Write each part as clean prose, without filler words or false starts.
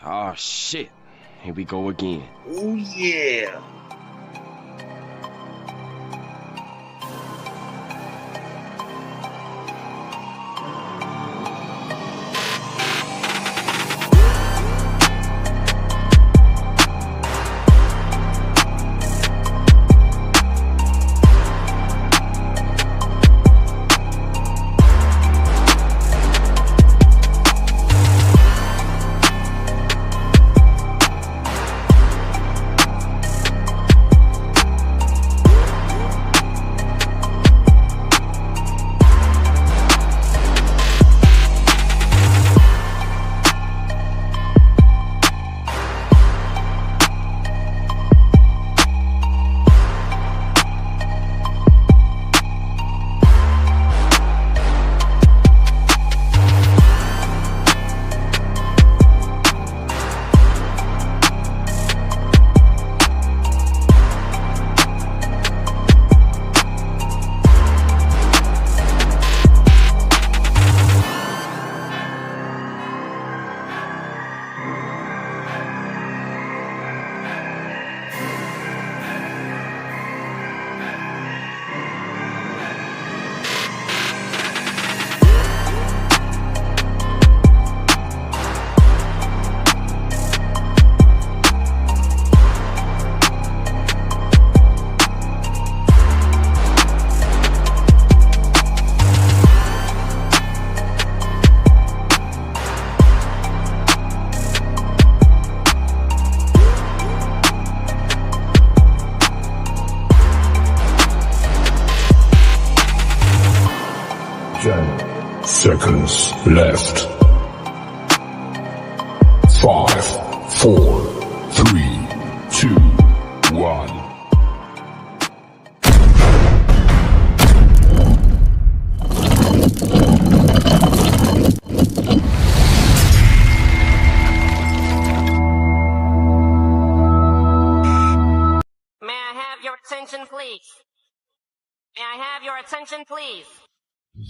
Oh shit. Here we go again. Oh yeah. Seconds left. 5, 4, 3, 2, 1. May I have your attention, please? May I have your attention, please?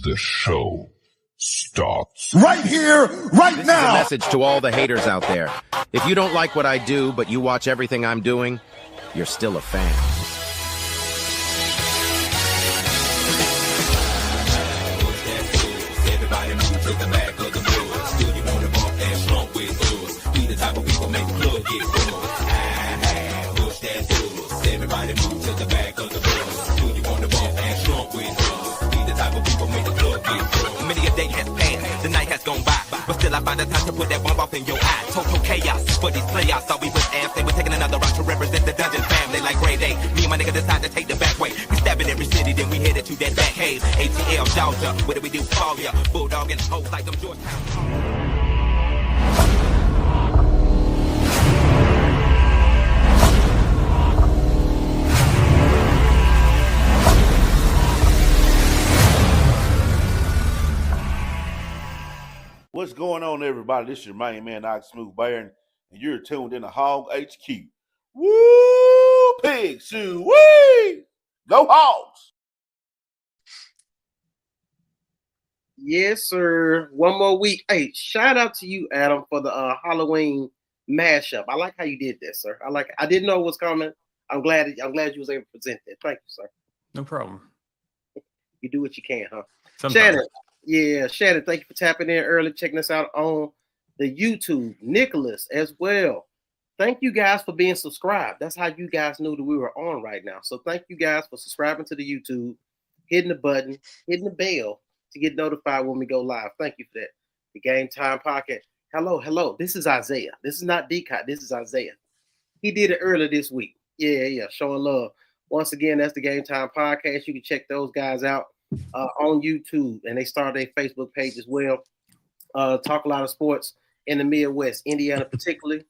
The show starts right here, right This now. is a message to all the haters out there. If you don't like what I do, but you watch everything I'm doing, you're still a fan. Everybody move to the back of the bus. Still you wanna bump and slump with us. We the type of people make the club get full. Push that bus. Everybody move to the back of the bus. Still you wanna bump and slump with us. We the type of people make the club get full. Many a day has passed, the night has gone by, but still I find the time to put that bomb off in your eye. Total chaos for these playoffs. Thought we was ass, they were taking another route to represent the Dungeon family like grade A. Me and my nigga decided to take the back way. We stabbing every city, then we headed to that back cave. ATL, Georgia, what do we do? Fall ya, bulldog and hoes like them Georgetown. What's going on, everybody? This is your main man, Ox Smooth Baron, and you're tuned in to Hog HQ. Woo! Pig Sue! Wee! Go Hogs! Yes, sir. One more week. Hey, shout out to you, Adam, for the Halloween mashup. I like how you did that, sir. I didn't know what was coming. I'm glad you was able to present that. Thank you, sir. No problem. You do what you can, huh? Sometimes. Shannon, thank you for tapping in early, checking us out on the YouTube. Nicholas as well. Thank you guys for being subscribed. That's how you guys knew that we were on right now. So thank you guys for subscribing to the YouTube, hitting the button, hitting the bell to get notified when we go live. Thank you for that. The Game Time Podcast. Hello. This is Isaiah. This is not Decot. This is Isaiah. He did it earlier this week. Yeah. Showing love. Once again, that's the Game Time Podcast. You can check those guys out on YouTube, and they started a Facebook page as well. Talk a lot of sports in the Midwest, Indiana particularly.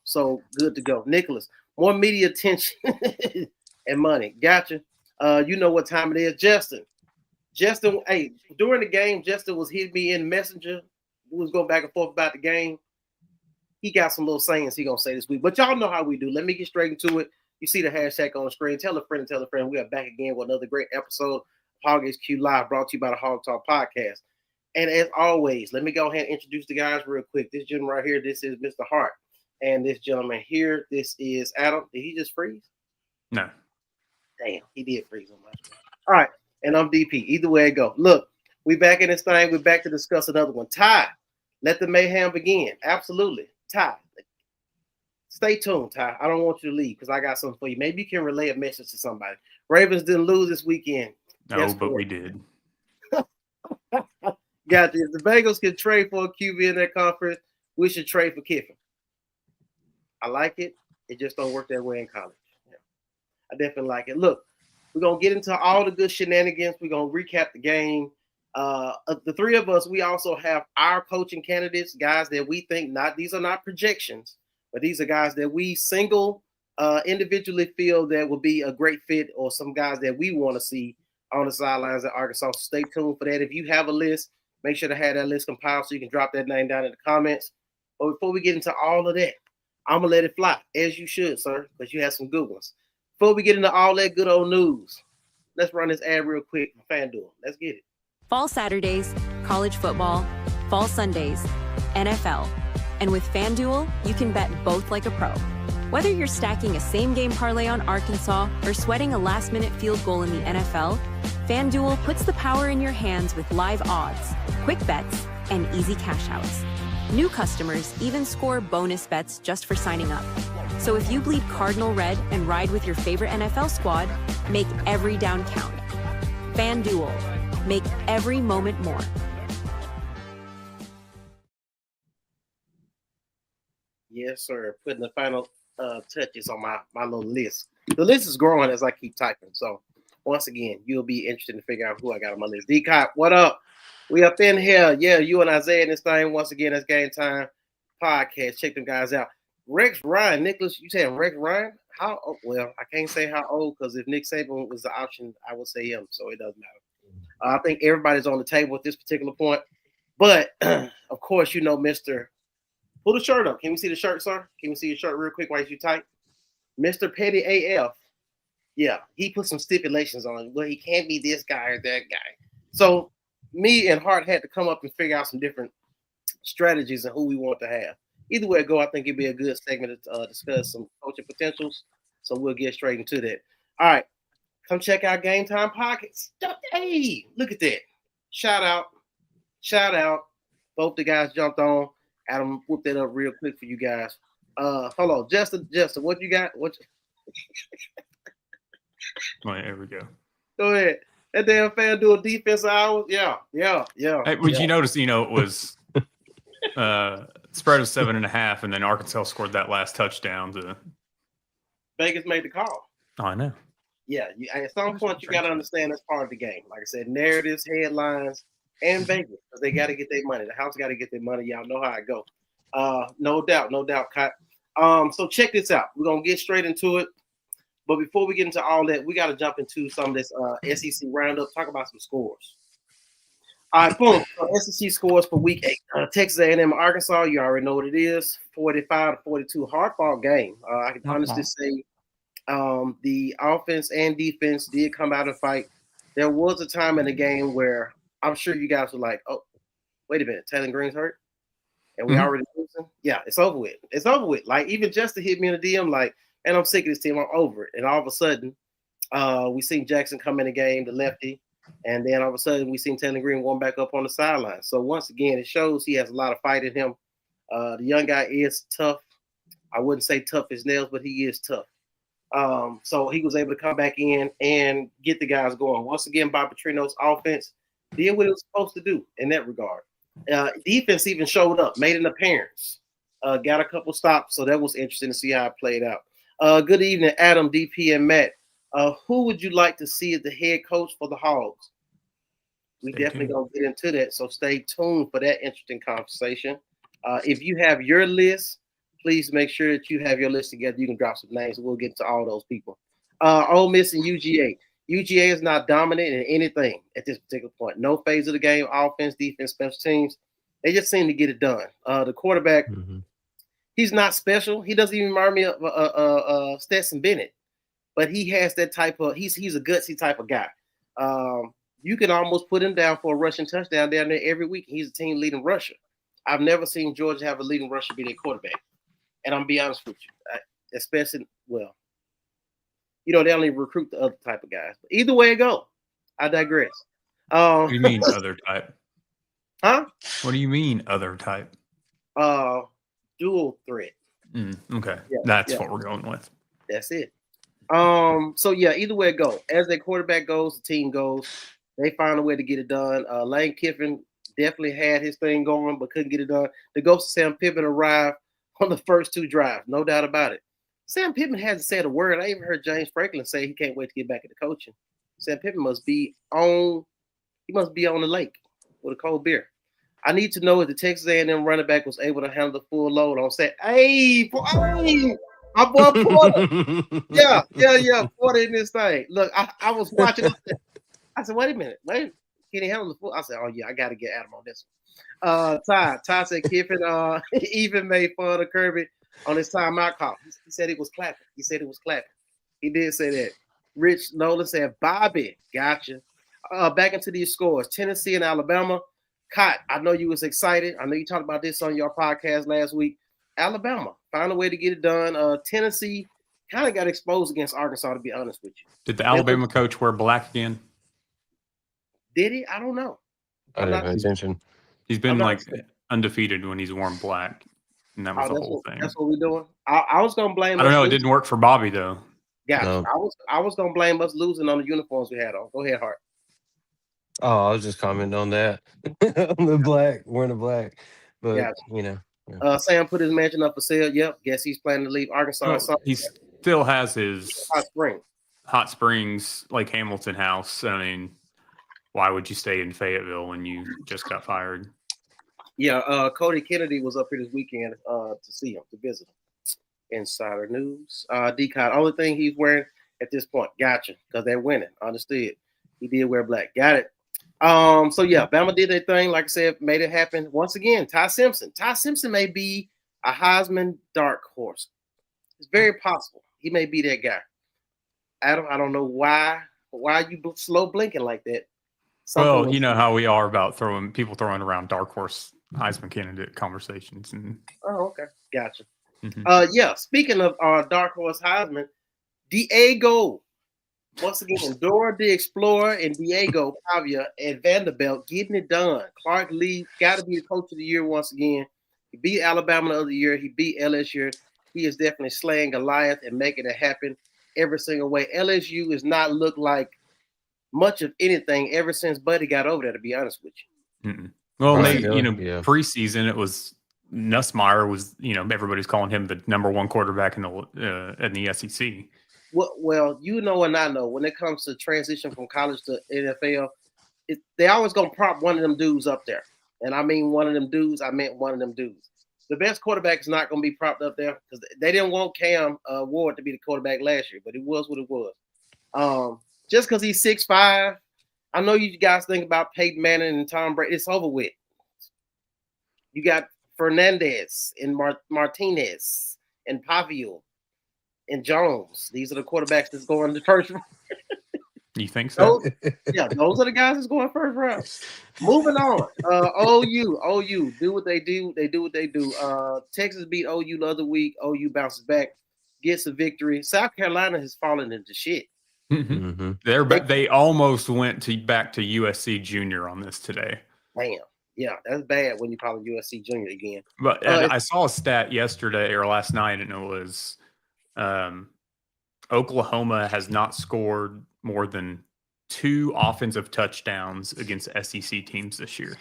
So good to go. Nicholas, more media attention and money. Gotcha. You know what time it is. Justin, hey, during the game, Justin was hitting me in Messenger. We was going back and forth about the game. He got some little sayings he gonna say this week, but y'all know how we do. Let me get straight into it. You see the hashtag on the screen. Tell a friend and tell a friend. We are back again with another great episode of Hog HQ Live, brought to you by the Hog Talk Podcast. And as always, let me go ahead and introduce the guys real quick. This gentleman right here, this is Mr. Hart. And this gentleman here, this is Adam. Did he just freeze? No. Damn, he did freeze on my screen. All right, and I'm DP. Either way it go. Look, we back in this thing. We're back to discuss another one. Ty, let the mayhem begin. Absolutely. Ty, stay tuned, Ty. I don't want you to leave because I got something for you. Maybe you can relay a message to somebody. Ravens didn't lose this weekend. No, but we did. Got you. If the Bengals can trade for a QB in that conference, we should trade for Kiffin. I like it. It just don't work that way in college. Yeah. I definitely like it. Look, we're going to get into all the good shenanigans. We're going to recap the game. The three of us, we also have our coaching candidates, guys that we think these are not projections, but these are guys that we individually feel that will be a great fit, or some guys that we want to see on the sidelines at Arkansas. So stay tuned for that. If you have a list, make sure to have that list compiled so you can drop that name down in the comments. But before we get into all of that, I'm going to let it fly, as you should, sir, because you have some good ones. Before we get into all that good old news, let's run this ad real quick from FanDuel. Let's get it. Fall Saturdays, college football, fall Sundays, NFL. And with FanDuel, you can bet both like a pro. Whether you're stacking a same-game parlay on Arkansas or sweating a last-minute field goal in the NFL, FanDuel puts the power in your hands with live odds, quick bets, and easy cash outs. New customers even score bonus bets just for signing up. So if you bleed Cardinal red and ride with your favorite NFL squad, make every down count. FanDuel, make every moment more. Yes, sir. Putting the final touches on my little list. The list is growing as I keep typing. So once again, you'll be interested to figure out who I got on my list. D-Cop, what up? We up in here. Yeah, you and Isaiah in this thing. Once again, it's Game Time Podcast. Check them guys out. Rex Ryan, Nicholas, you saying Rex Ryan? How old? Well, I can't say how old because if Nick Saban was the option, I would say him. So it doesn't matter. I think everybody's on the table at this particular point. But, of course, you know, Mr. Pull the shirt up. Can we see the shirt, sir? Can we see your shirt real quick while you type? Mr. Petty AF. Yeah, he put some stipulations on. Well, he can't be this guy or that guy. So me and Hart had to come up and figure out some different strategies and who we want to have. Either way it go, I think it'd be a good segment to discuss some coaching potentials. So we'll get straight into that. All right, come check out Game Time Pockets. Hey, look at that. Shout out. Both the guys jumped on. Adam whipped that up real quick for you guys. Hold on, Justin, what you got? What? All right, there we go. Go ahead. That damn FanDuel defense hours. Yeah. Hey, would you notice? You know, it was spread of 7.5, and then Arkansas scored that last touchdown. Vegas made the call. Oh, I know. Yeah, at some point you got to understand that's part of the game. Like I said, narratives, headlines, and Vegas, because they got to get their money. The house got to get their money. Y'all know how it go. No doubt, Kat. So check this out. We're gonna get straight into it. But before we get into all that, we got to jump into some of this SEC roundup. Talk about some scores. All right, boom. So SEC scores for Week 8. Texas A&M, Arkansas. You already know what it is. 45-42, hard-fought game. I can honestly say the offense and defense did come out and fight. There was a time in the game where I'm sure you guys were like, "Oh, wait a minute, Taylor Green's hurt, and we already losing." Yeah, it's over with. It's over with. Like even just to hit me in the DM, like. And I'm sick of this team. I'm over it. And all of a sudden, we seen Jackson come in the game, the lefty. And then all of a sudden, we seen Taylor Green warm back up on the sideline. So once again, it shows he has a lot of fight in him. The young guy is tough. I wouldn't say tough as nails, but he is tough. So he was able to come back in and get the guys going. Once again, Bob Petrino's offense did what it was supposed to do in that regard. Defense even showed up, made an appearance, got a couple stops. So that was interesting to see how it played out. Good evening, Adam, DP, and Matt. Who would you like to see as the head coach for the Hogs? We definitely going to get into that, so stay tuned for that interesting conversation. If you have your list, please make sure that you have your list together. You can drop some names, and we'll get to all those people. Ole Miss and UGA. UGA is not dominant in anything at this particular point. No phase of the game, offense, defense, special teams. They just seem to get it done. The quarterback, he's not special. He doesn't even remind me of Stetson Bennett, but he has that type of. He's a gutsy type of guy. you can almost put him down for a rushing touchdown down there every week. He's a team leading rusher. I've never seen Georgia have a leading rusher be their quarterback. And I'm be honest with you, especially, well, they only recruit the other type of guys. But either way it go, I digress. What do you mean other type? Huh? What do you mean other type? Dual threat. Okay, that's what we're going with. That's it. So yeah, either way it go. As their quarterback goes, the team goes. They find a way to get it done. Lane Kiffin definitely had his thing going, but couldn't get it done. The ghost of Sam Pittman arrived on the first 2 drives, no doubt about it. Sam Pittman hasn't said a word. I even heard James Franklin say he can't wait to get back into coaching. Sam Pittman must be on the lake with a cold beer. I need to know if the Texas A&M running back was able to handle the full load on set. Hey, my boy Porter. yeah, Porter in this thing. Look, I was watching. I said, wait a minute. Can he handle the full? I said, oh, yeah, I got to get Adam on this one. Ty said Kiffin even made fun of Kirby on his timeout call. He said it was clapping. He did say that. Rich Nolan said, Bobby, gotcha. Back into these scores. Tennessee and Alabama. Cott, I know you was excited. I know you talked about this on your podcast last week. Alabama found a way to get it done. Tennessee kind of got exposed against Arkansas, to be honest with you. Did the Alabama coach wear black again? Did he? I don't know. I didn't pay attention. He's been undefeated when he's worn black, and that was the whole thing. That's what we're doing. I was gonna blame. I don't know. It didn't work for Bobby though. Yeah, no. I was gonna blame us losing on the uniforms we had on. Go ahead, Hart. Oh, I was just commenting on that. On the black, wearing the black. But Yeah. Sam put his mansion up for sale. Yep. Guess he's planning to leave Arkansas. He still has his Hot Springs, like Hamilton house. I mean, why would you stay in Fayetteville when you just got fired? Yeah. Cody Kennedy was up here this weekend to see him, to visit him. Insider news. D-Cod, only thing he's wearing at this point. Gotcha. Because they're winning. Understood. He did wear black. Got it. So yeah, Bama did their thing. Like I said, made it happen. Once again, Ty Simpson. Ty Simpson may be a Heisman dark horse. It's very possible. He may be that guy. Adam, I don't know why you slow blinking like that. Well, you know how we are about throwing around dark horse Heisman candidate conversations. Oh, okay. Gotcha. Mm-hmm. Yeah, speaking of dark horse Heisman, Diego. Once again, Dora the Explorer and Diego Pavia at Vanderbilt getting it done. Clark Lee got to be the coach of the year once again. He beat Alabama the other year. He beat LSU. He is definitely slaying Goliath and making it happen every single way. LSU has not looked like much of anything ever since Buddy got over there, to be honest with you. Mm-mm. Well, preseason, it was Nussmeier was, everybody's calling him the number one quarterback in the SEC. Well, and I know when it comes to transition from college to NFL, they always gonna prop one of them dudes up there. And I mean one of them dudes, I meant one of them dudes. The best quarterback is not gonna be propped up there because they didn't want Cam Ward to be the quarterback last year, but it was what it was. Just because he's 6'5", I know you guys think about Peyton Manning and Tom Brady. It's over with. You got Fernandez and Martinez and Pavio and Jones. These are the quarterbacks that's going to first round. You think so? Those are the guys that's going first round. Moving on. OU do what they do. They do what they do. Texas beat OU the other week. OU bounces back, gets a victory. South Carolina has fallen into shit. Mm-hmm. They almost went back to USC Junior on this today. Damn. Yeah, that's bad when you call it USC Junior again. But I saw a stat yesterday or last night, and it was Oklahoma has not scored more than 2 offensive touchdowns against SEC teams this year.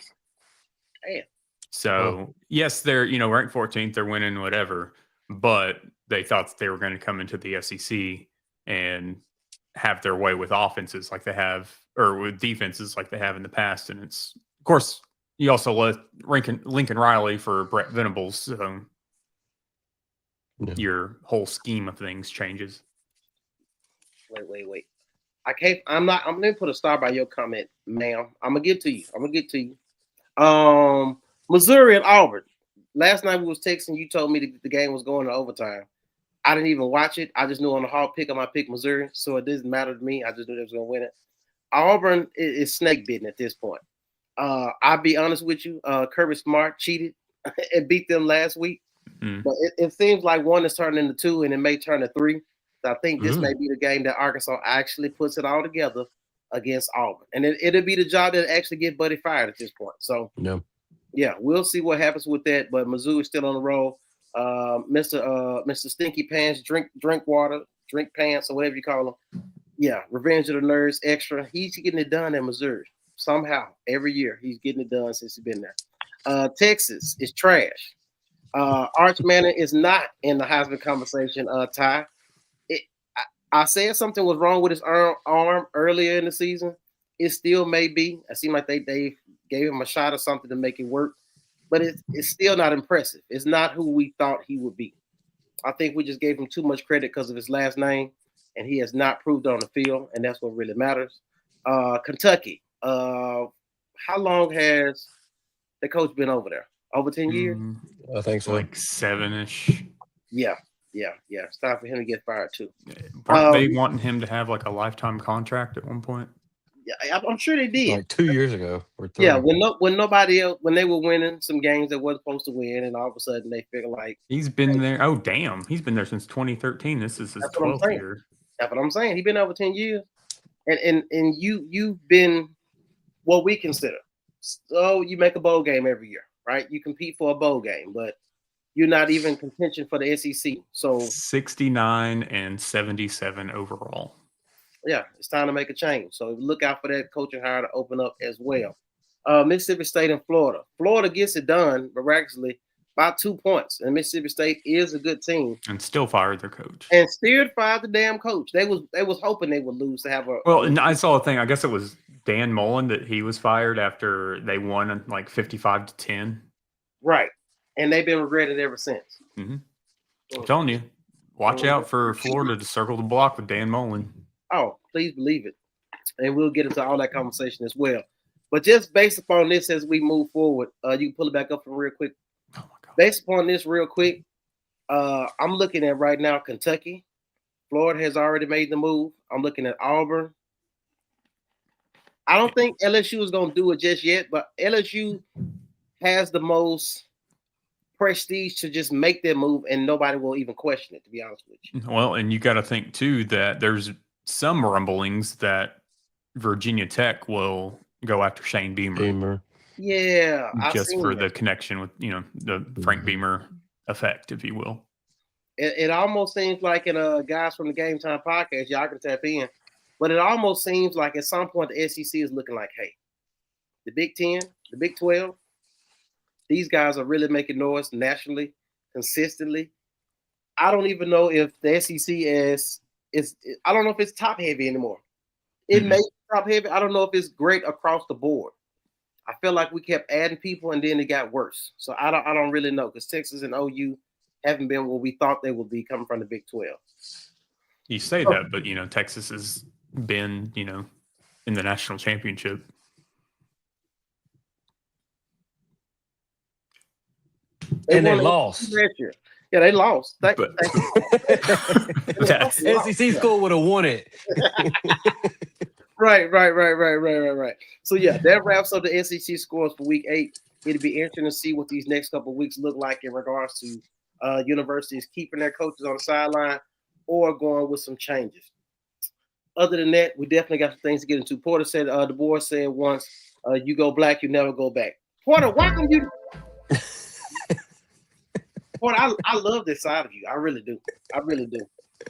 Damn. So, yes, they're, ranked 14th, they're winning whatever, but they thought that they were going to come into the SEC and have their way with offenses like they have, or with defenses like they have in the past. And it's, of course, you also let Lincoln Riley for Brett Venables. So your whole scheme of things changes. Wait. I'm going to put a star by your comment, ma'am. I'm going to get to you. Missouri and Auburn. Last night we was texting. You told me the game was going to overtime. I didn't even watch it. I just knew on the hard pick, I might pick Missouri, so it doesn't matter to me. I just knew they was going to win it. Auburn is snake bitten at this point. I'll be honest with you. Kirby Smart cheated and beat them last week. But it seems like one is turning into two, and it may turn to three. So I think this may be the game that Arkansas actually puts it all together against Auburn, and it'll be the job that actually get Buddy fired at this point. So yeah, we'll see what happens with that. But Mizzou is still on the roll. Mr. Stinky Pants, drink water, drink pants, or whatever you call them. Yeah, Revenge of the Nerds extra. He's getting it done in Missouri somehow every year. He's getting it done since he's been there. Texas is trash. Arch Manning is not in the Heisman conversation. Ty, I said something was wrong with his arm earlier in the season. It still may be. It seemed like they gave him a shot or something to make it work, but it's still not impressive. It's not who we thought he would be. I think we just gave him too much credit because of his last name, and he has not proved on the field, and that's what really matters. Kentucky. How long has the coach been over there? Over 10 years? I think so. Like 7-ish. Yeah. It's time for him to get fired too. Aren't they wanting him to have like a lifetime contract at one point? Yeah, I'm sure they did. Like 2 years ago or 3. Yeah, when nobody else, when they were winning some games that wasn't supposed to win, and all of a sudden they figure like he's been there. Oh damn, he's been there since 2013. This is his 12th year. That's what I'm saying. He's been over 10 years, and you've been what we consider. So you make a bowl game every year, right? You compete for a bowl game, but you're not even contention for the SEC. So 69 and 77 overall. Yeah, it's time to make a change. So look out for that coaching hire to open up as well. Mississippi State and Florida. Florida gets it done miraculously by 2 points, and Mississippi State is a good team. And still fired their coach. And still fired the damn coach. They was hoping they would lose to have a. Well, and I saw a thing. I guess it was Dan Mullen that he was fired after they won like 55-10. Right, and they've been regretting it ever since. I'm telling you, watch out for Florida to circle the block with Dan Mullen. Oh, please believe it. And we'll get into all that conversation as well. But just based upon this as we move forward, you can pull it back up for real quick. Oh my God. Based upon this real quick, I'm looking at right now Kentucky. Florida has already made the move. I'm looking at Auburn. I don't think LSU is going to do it just yet, but LSU has the most prestige to just make their move, and nobody will even question it, to be honest with you. Well, and you got to think, too, that there's some rumblings that Virginia Tech will go after Shane Beamer. Yeah. Just for the connection with, the Frank Beamer effect, if you will. It almost seems like in Guys from the Game Time podcast, y'all can tap in, but it almost seems like at some point the SEC is looking like, hey, the Big 10, the Big 12, these guys are really making noise nationally, consistently. I don't even know if the SEC I don't know if it's top heavy anymore. It may be top heavy. I don't know if it's great across the board. I feel like we kept adding people and then it got worse. So I don't really know because Texas and OU haven't been what we thought they would be coming from the Big 12. You say that, but Texas has been, in the national championship. And they lost. Yeah, they lost. SEC school would have won it. Right. So yeah, that wraps up the SEC scores for Week 8. It'll be interesting to see what these next couple of weeks look like in regards to universities keeping their coaches on the sideline or going with some changes. Other than that, we definitely got some things to get into. Porter said, the board said once, you go black, you never go back. Porter, why come you? Porter, I love this side of you. I really do.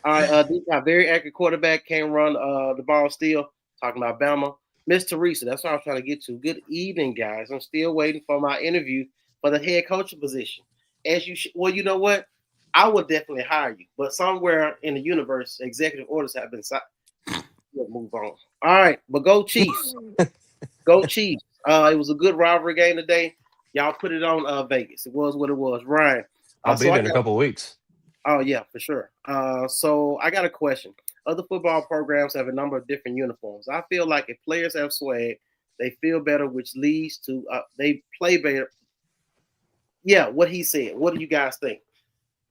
All right, these got very accurate quarterback, can run the ball still. Talking about Bama. Miss Teresa, that's what I was trying to get to. Good evening, guys. I'm still waiting for my interview for the head coaching position. Well, you know what? I would definitely hire you, but somewhere in the universe, executive orders have been signed. We'll move on. All right, but go Chiefs. Go Chiefs. It was a good rivalry game today. Y'all put it on Vegas. It was what it was. Ryan. I'll be there in a couple of weeks. Oh, yeah, for sure. So I got a question. Other football programs have a number of different uniforms. I feel like if players have swag, they feel better, which leads to they play better. Yeah, what he said. What do you guys think?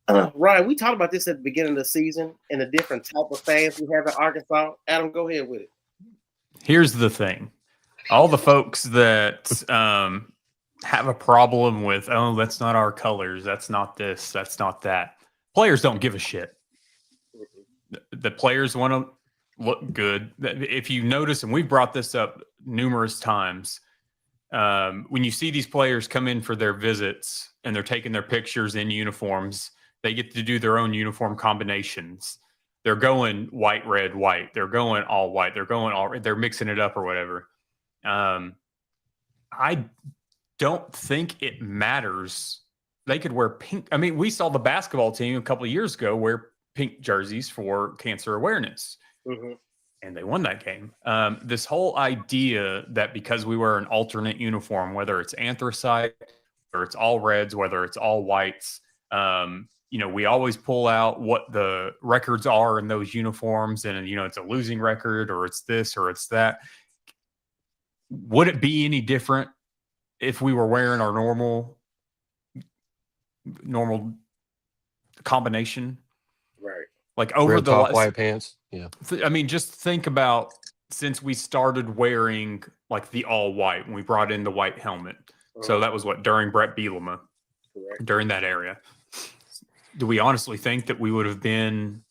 Ryan, we talked about this at the beginning of the season and the different type of fans we have in Arkansas. Adam, go ahead with it. Here's the thing. All the folks that have a problem with, oh, that's not our colors, that's not this, that's not that. Players don't give a shit. The players want to look good. If you notice, and we've brought this up numerous times, when you see these players come in for their visits and they're taking their pictures in uniforms, they get to do their own uniform combinations. They're going white, red, white. They're going all white. They're mixing it up or whatever. I don't think it matters. They could wear pink. I mean, we saw the basketball team a couple of years ago wear pink jerseys for cancer awareness. Mm-hmm. And they won that game. This whole idea that because we wear an alternate uniform, whether it's anthracite, whether it's all reds, whether it's all whites, we always pull out what the records are in those uniforms, and it's a losing record, or it's this, or it's that. Would it be any different if we were wearing our normal combination? Right. Like over Red the top, white pants. Yeah. I mean, just think about since we started wearing like the all white when we brought in the white helmet. So that was during Brett Bielema, during that area. Do we honestly think that we would have been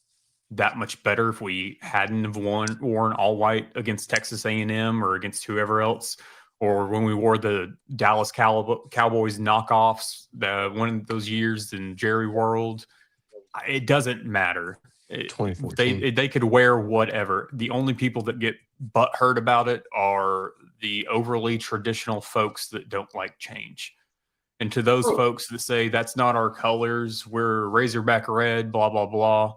that much better if we hadn't have worn all white against Texas A&M or against whoever else, or when we wore the Dallas Cowboys knockoffs, one of those years in Jerry World? It doesn't matter. 2014. They could wear whatever. The only people that get butthurt about it are the overly traditional folks that don't like change. And to those folks that say that's not our colors, we're Razorback red, blah, blah, blah,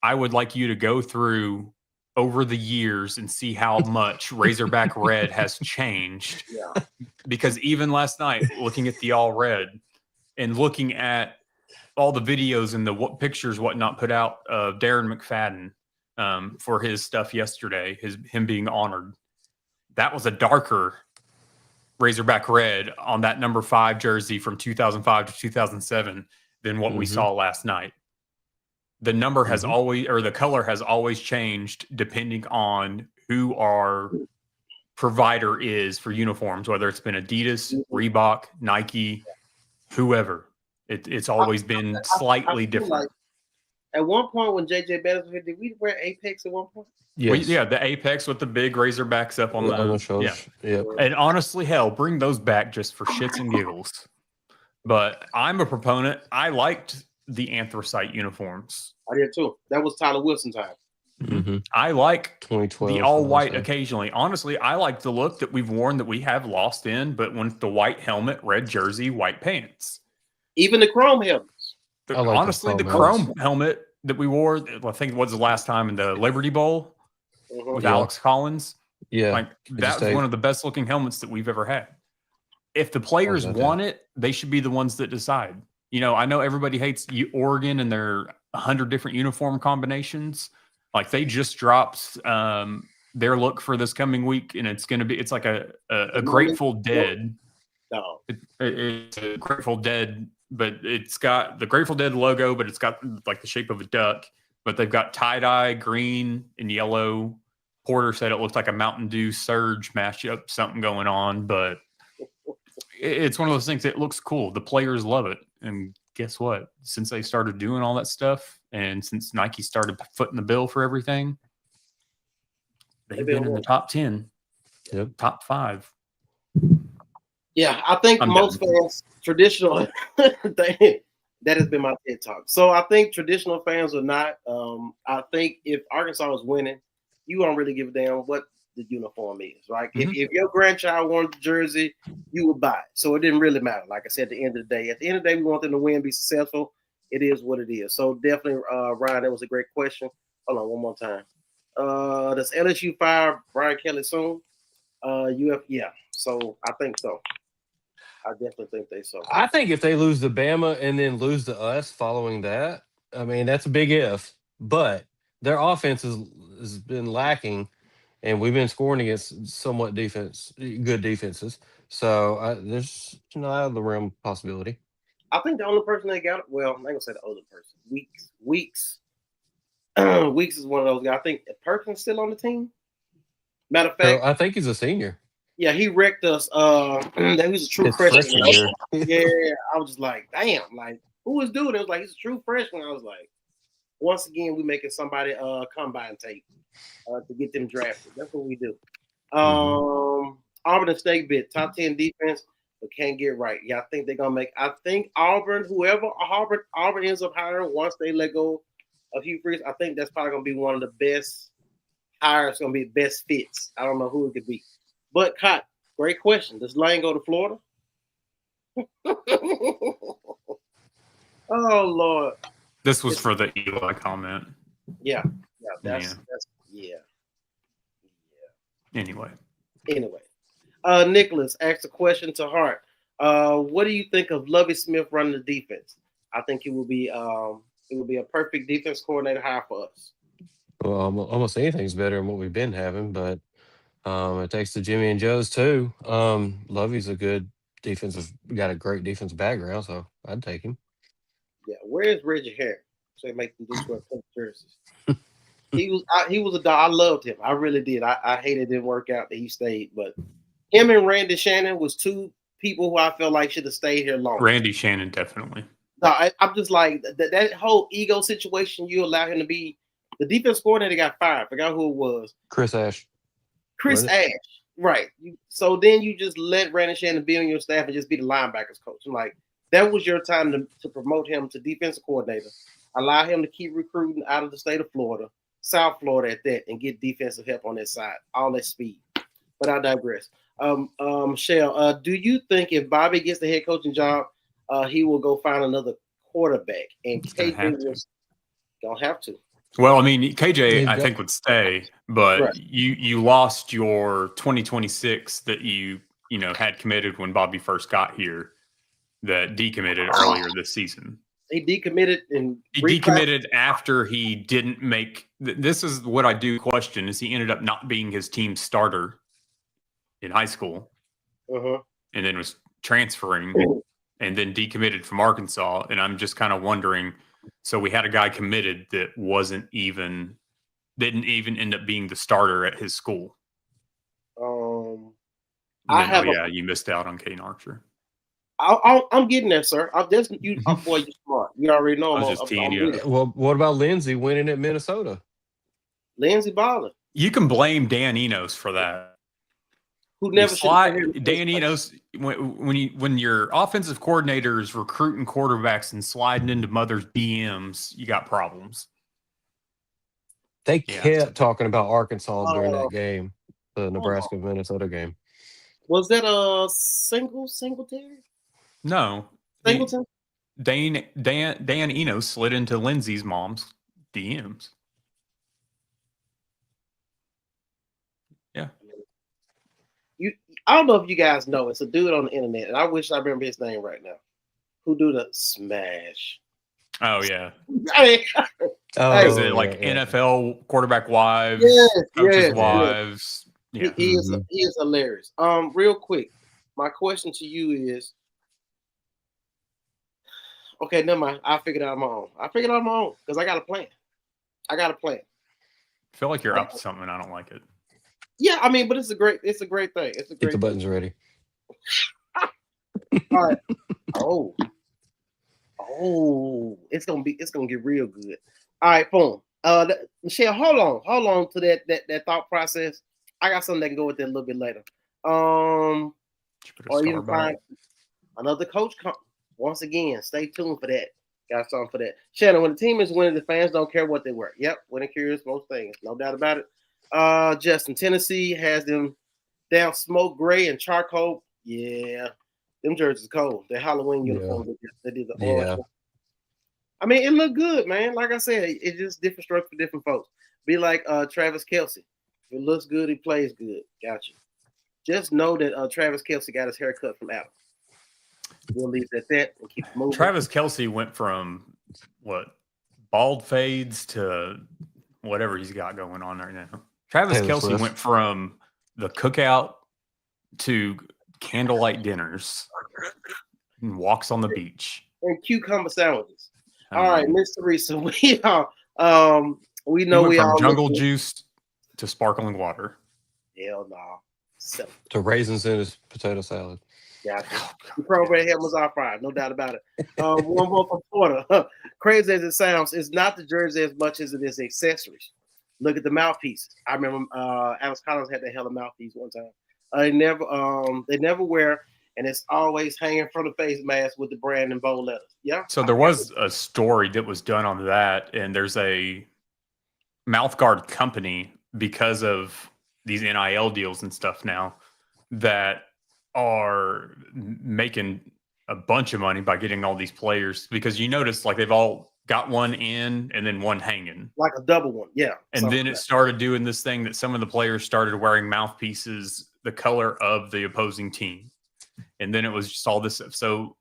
I would like you to go through over the years and see how much Razorback red has changed. Yeah. Because even last night, looking at the all red and looking at all the videos and the pictures, whatnot, put out of Darren McFadden for his stuff yesterday, him being honored. That was a darker Razorback red on that number 5 jersey from 2005 to 2007 than what we saw last night. The number has always, or the color has always changed depending on who our provider is for uniforms, whether it's been Adidas, Reebok, Nike, whoever. It's always been slightly different. Like at one point when JJ Bettis was here, did we wear Apex at one point? Yes. The Apex with the big Razorbacks up on the shoulders. Yeah. And honestly, hell, bring those back just for shits and giggles. But I'm a proponent. I liked the anthracite uniforms. I did too. That was Tyler Wilson time. Mm-hmm. I like 2012 the all white occasionally. Honestly, I like the look that we've worn that we have lost in, but when the white helmet, red jersey, white pants. Even the chrome helmets. Honestly, the chrome helmet that we wore, I think it was the last time in the Liberty Bowl with Alex Collins. Yeah. Like that was one of the best looking helmets that we've ever had. If the players want it, they should be the ones that decide. I know everybody hates Oregon and their 100 different uniform combinations. Like they just dropped their look for this coming week, and it's like a Grateful Dead. No. It's a Grateful Dead, but it's got the Grateful Dead logo, but it's got like the shape of a duck. But they've got tie-dye, green, and yellow. Porter said it looked like a Mountain Dew Surge mashup, something going on, but it's one of those things that looks cool. The players love it. And guess what? Since they started doing all that stuff, and since Nike started footing the bill for everything, they've been in the top 10, top 5. Yeah, I think most fans, traditional, that has been my TED talk. So I think traditional fans are not. I think if Arkansas is winning, you don't really give a damn what the uniform is, right? If your grandchild wanted the jersey, you would buy it. So it didn't really matter. Like I said, at the end of the day, we want them to win, be successful. It is what it is. So definitely, Ryan, that was a great question. Hold on one more time. Does LSU fire Brian Kelly soon? Yeah. So I think so. I definitely think they so. I think if they lose to Bama and then lose to us following that, I mean, that's a big if. But their offense has been lacking, and we've been scoring against somewhat good defenses. So there's out of the realm possibility. I think the only person they got, well, I'm not gonna say the other person. Weeks is one of those guys. I think Perkins still on the team. Matter of So fact, I think he's a senior. yeah, he wrecked us. That he was a true His freshman. freshman year. Yeah, I was just like, damn, like who is dude? It was like he's a true freshman. I was like, once again, we making somebody combine tape to get them drafted. That's what we do. Auburn and State bit top 10 defense, but can't get right. Yeah, I think they're gonna make. I think Auburn, whoever Auburn ends up hiring once they let go of Hugh Freeze, I think that's probably gonna be one of the best hires. Gonna be best fits. I don't know who it could be, but Cott, great question. Does Lane go to Florida? Oh Lord. This was for the Eli comment. Yeah. That's yeah. Anyway. Nicholas asked a question to Hart. What do you think of Lovie Smith running the defense? I think it will be a perfect defense coordinator hire for us. Well, almost anything's better than what we've been having, but it takes the Jimmy and Joes too. Lovey's a good got a great defensive background, so I'd take him. Yeah, where is Reggie Harris? So they make them do sweat jerseys. He was a dog. I loved him. I really did. I hated it didn't work out that he stayed, but him and Randy Shannon was two people who I felt like should have stayed here longer. Randy Shannon, definitely. No, I'm just like that whole ego situation. You allow him to be the defense coordinator. Got fired. I forgot who it was. Chris Ash. Right. So then you just let Randy Shannon be on your staff and just be the linebackers coach. I'm like, that was your time to promote him to defensive coordinator. Allow him to keep recruiting out of the state of Florida, South Florida at that, and get defensive help on that side. All that speed. But I digress. Shell, do you think if Bobby gets the head coaching job, he will go find another quarterback? And KJ was gonna have to. Well, I mean, KJ, I think would stay, but right. you lost your 2026 that you had committed when Bobby first got here, that decommitted earlier this season. He decommitted after he didn't make. This is what I do question: is he ended up not being his team starter in high school, and then was transferring, and then decommitted from Arkansas, and I'm just kind of wondering. So we had a guy committed that didn't even end up being the starter at his school. You missed out on Kane Archer. I'm getting there, sir. Boy, you're smart. You already know. I was just teeing you up. Well, what about Lindsey winning at Minnesota? Lindsey Baller. You can blame Dan Enos for that. Who never Dan Enos, when your offensive coordinator is recruiting quarterbacks and sliding into mother's DMs, you got problems. They kept talking about Arkansas during that game, the Nebraska-Minnesota game. Was that a Singletary? No. Singleton? Dan Enos slid into Lindsey's mom's DMs. Yeah. I don't know if you guys know. It's a dude on the internet, and I wish I remember his name right now. Who do the smash? Oh yeah. Is it like NFL quarterback wives, coaches' wives? Yeah. He is hilarious. Real quick, my question to you is, okay, never mind. I figured it out on my own. Because I got a plan. I I feel like you're up to something. I don't like it. Yeah, I mean, but it's a great thing. Get the buttons ready. All right. Oh, it's gonna get real good. All right, boom. Michelle, hold on to that thought process. I got something that can go with that a little bit later. Or even find another coach. Once again, stay tuned for that. Got something for that. Shannon, when the team is winning, the fans don't care what they wear. Yep, winning cures most things. No doubt about it. Justin, Tennessee has them down smoke gray and charcoal. Yeah, them jerseys cold. Their Halloween uniforms. They did the orange. I mean, it looked good, man. Like I said, it's just different strokes for different folks. Be like Travis Kelce. If it looks good, he plays good. Gotcha. Just know that Travis Kelce got his hair cut from Adam. We'll leave it at that and keep moving. Travis Kelce went from bald fades to whatever he's got going on right now. Travis Kelce went from the cookout to candlelight dinners and walks on the beach and cucumber sandwiches. All right, Miss Teresa, we know we all jungle juice to sparkling water. Hell no. So, To raisins in his potato salad. gotcha. The program help was our fried, no doubt about it. One more from Porter. Crazy as it sounds, it's not the jersey as much as it is accessories. Look at the mouthpieces. I remember Alex Collins had the hell of mouthpiece one time. They never wear, and it's always hanging from the face mask with the brand in bold letters. Yeah. So there was a story that was done on that, and there's a mouthguard company because of these NIL deals and stuff now that are making a bunch of money by getting all these players, because you notice like they've all got one in and then one hanging, like a double one. Yeah. and then it started doing this thing that some of the players started wearing mouthpieces the color of the opposing team, and then it was just all this. So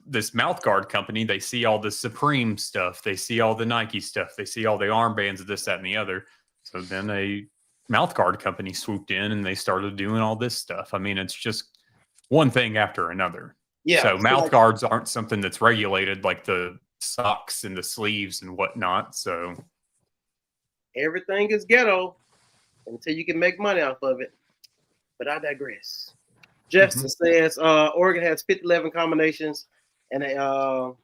this mouthguard company, they see all the Supreme stuff, they see all the Nike stuff, they see all the armbands of this, that, and the other. So then a mouthguard company swooped in and they started doing all this stuff. I mean, it's just one thing after another. Yeah. So mouth guards aren't something that's regulated like the socks and the sleeves and whatnot. So everything is ghetto until you can make money off of it. But I digress. Justin says Oregon has 50-11 combinations and they don't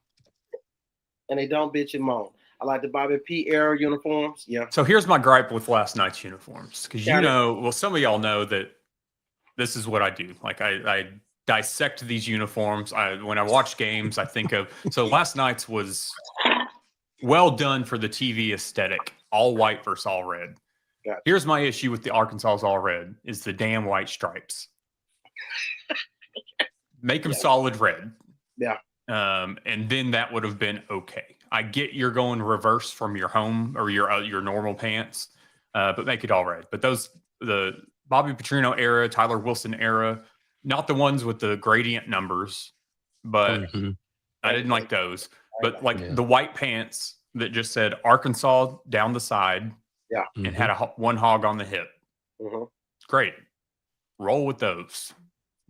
bitch and moan. I like the Bobby P era uniforms. Yeah. So here's my gripe with last night's uniforms, because some of y'all know that this is what I do. Like I dissect these uniforms. When I watch games, I think of, so last night's was well done for the TV aesthetic, all white versus all red. Gotcha. Here's my issue with the Arkansas's all red is the damn white stripes. Make them solid red. Yeah. And then that would have been okay. I get you're going reverse from your home or your normal pants, but make it all red. But the Bobby Petrino era, Tyler Wilson era, not the ones with the gradient numbers, but I didn't like those. But like the white pants that just said Arkansas down the side, and had one hog on the hip. Great, roll with those.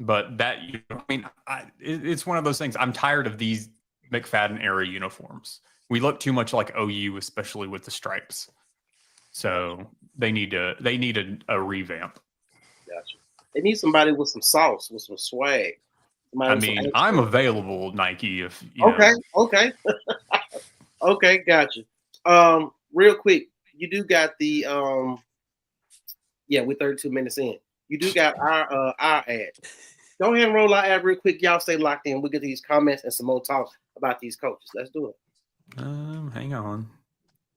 But that, I mean, it's one of those things. I'm tired of these McFadden era uniforms. We look too much like OU, especially with the stripes. So they need a revamp. Gotcha. They need somebody with some sauce, with some swag. I'm available, Nike. If okay. Okay, gotcha. Real quick, you do got the we're 32 minutes in. You do got our ad. Go ahead and roll our ad real quick. Y'all stay locked in. We'll get these comments and some more talk about these coaches. Let's do it. Hang on.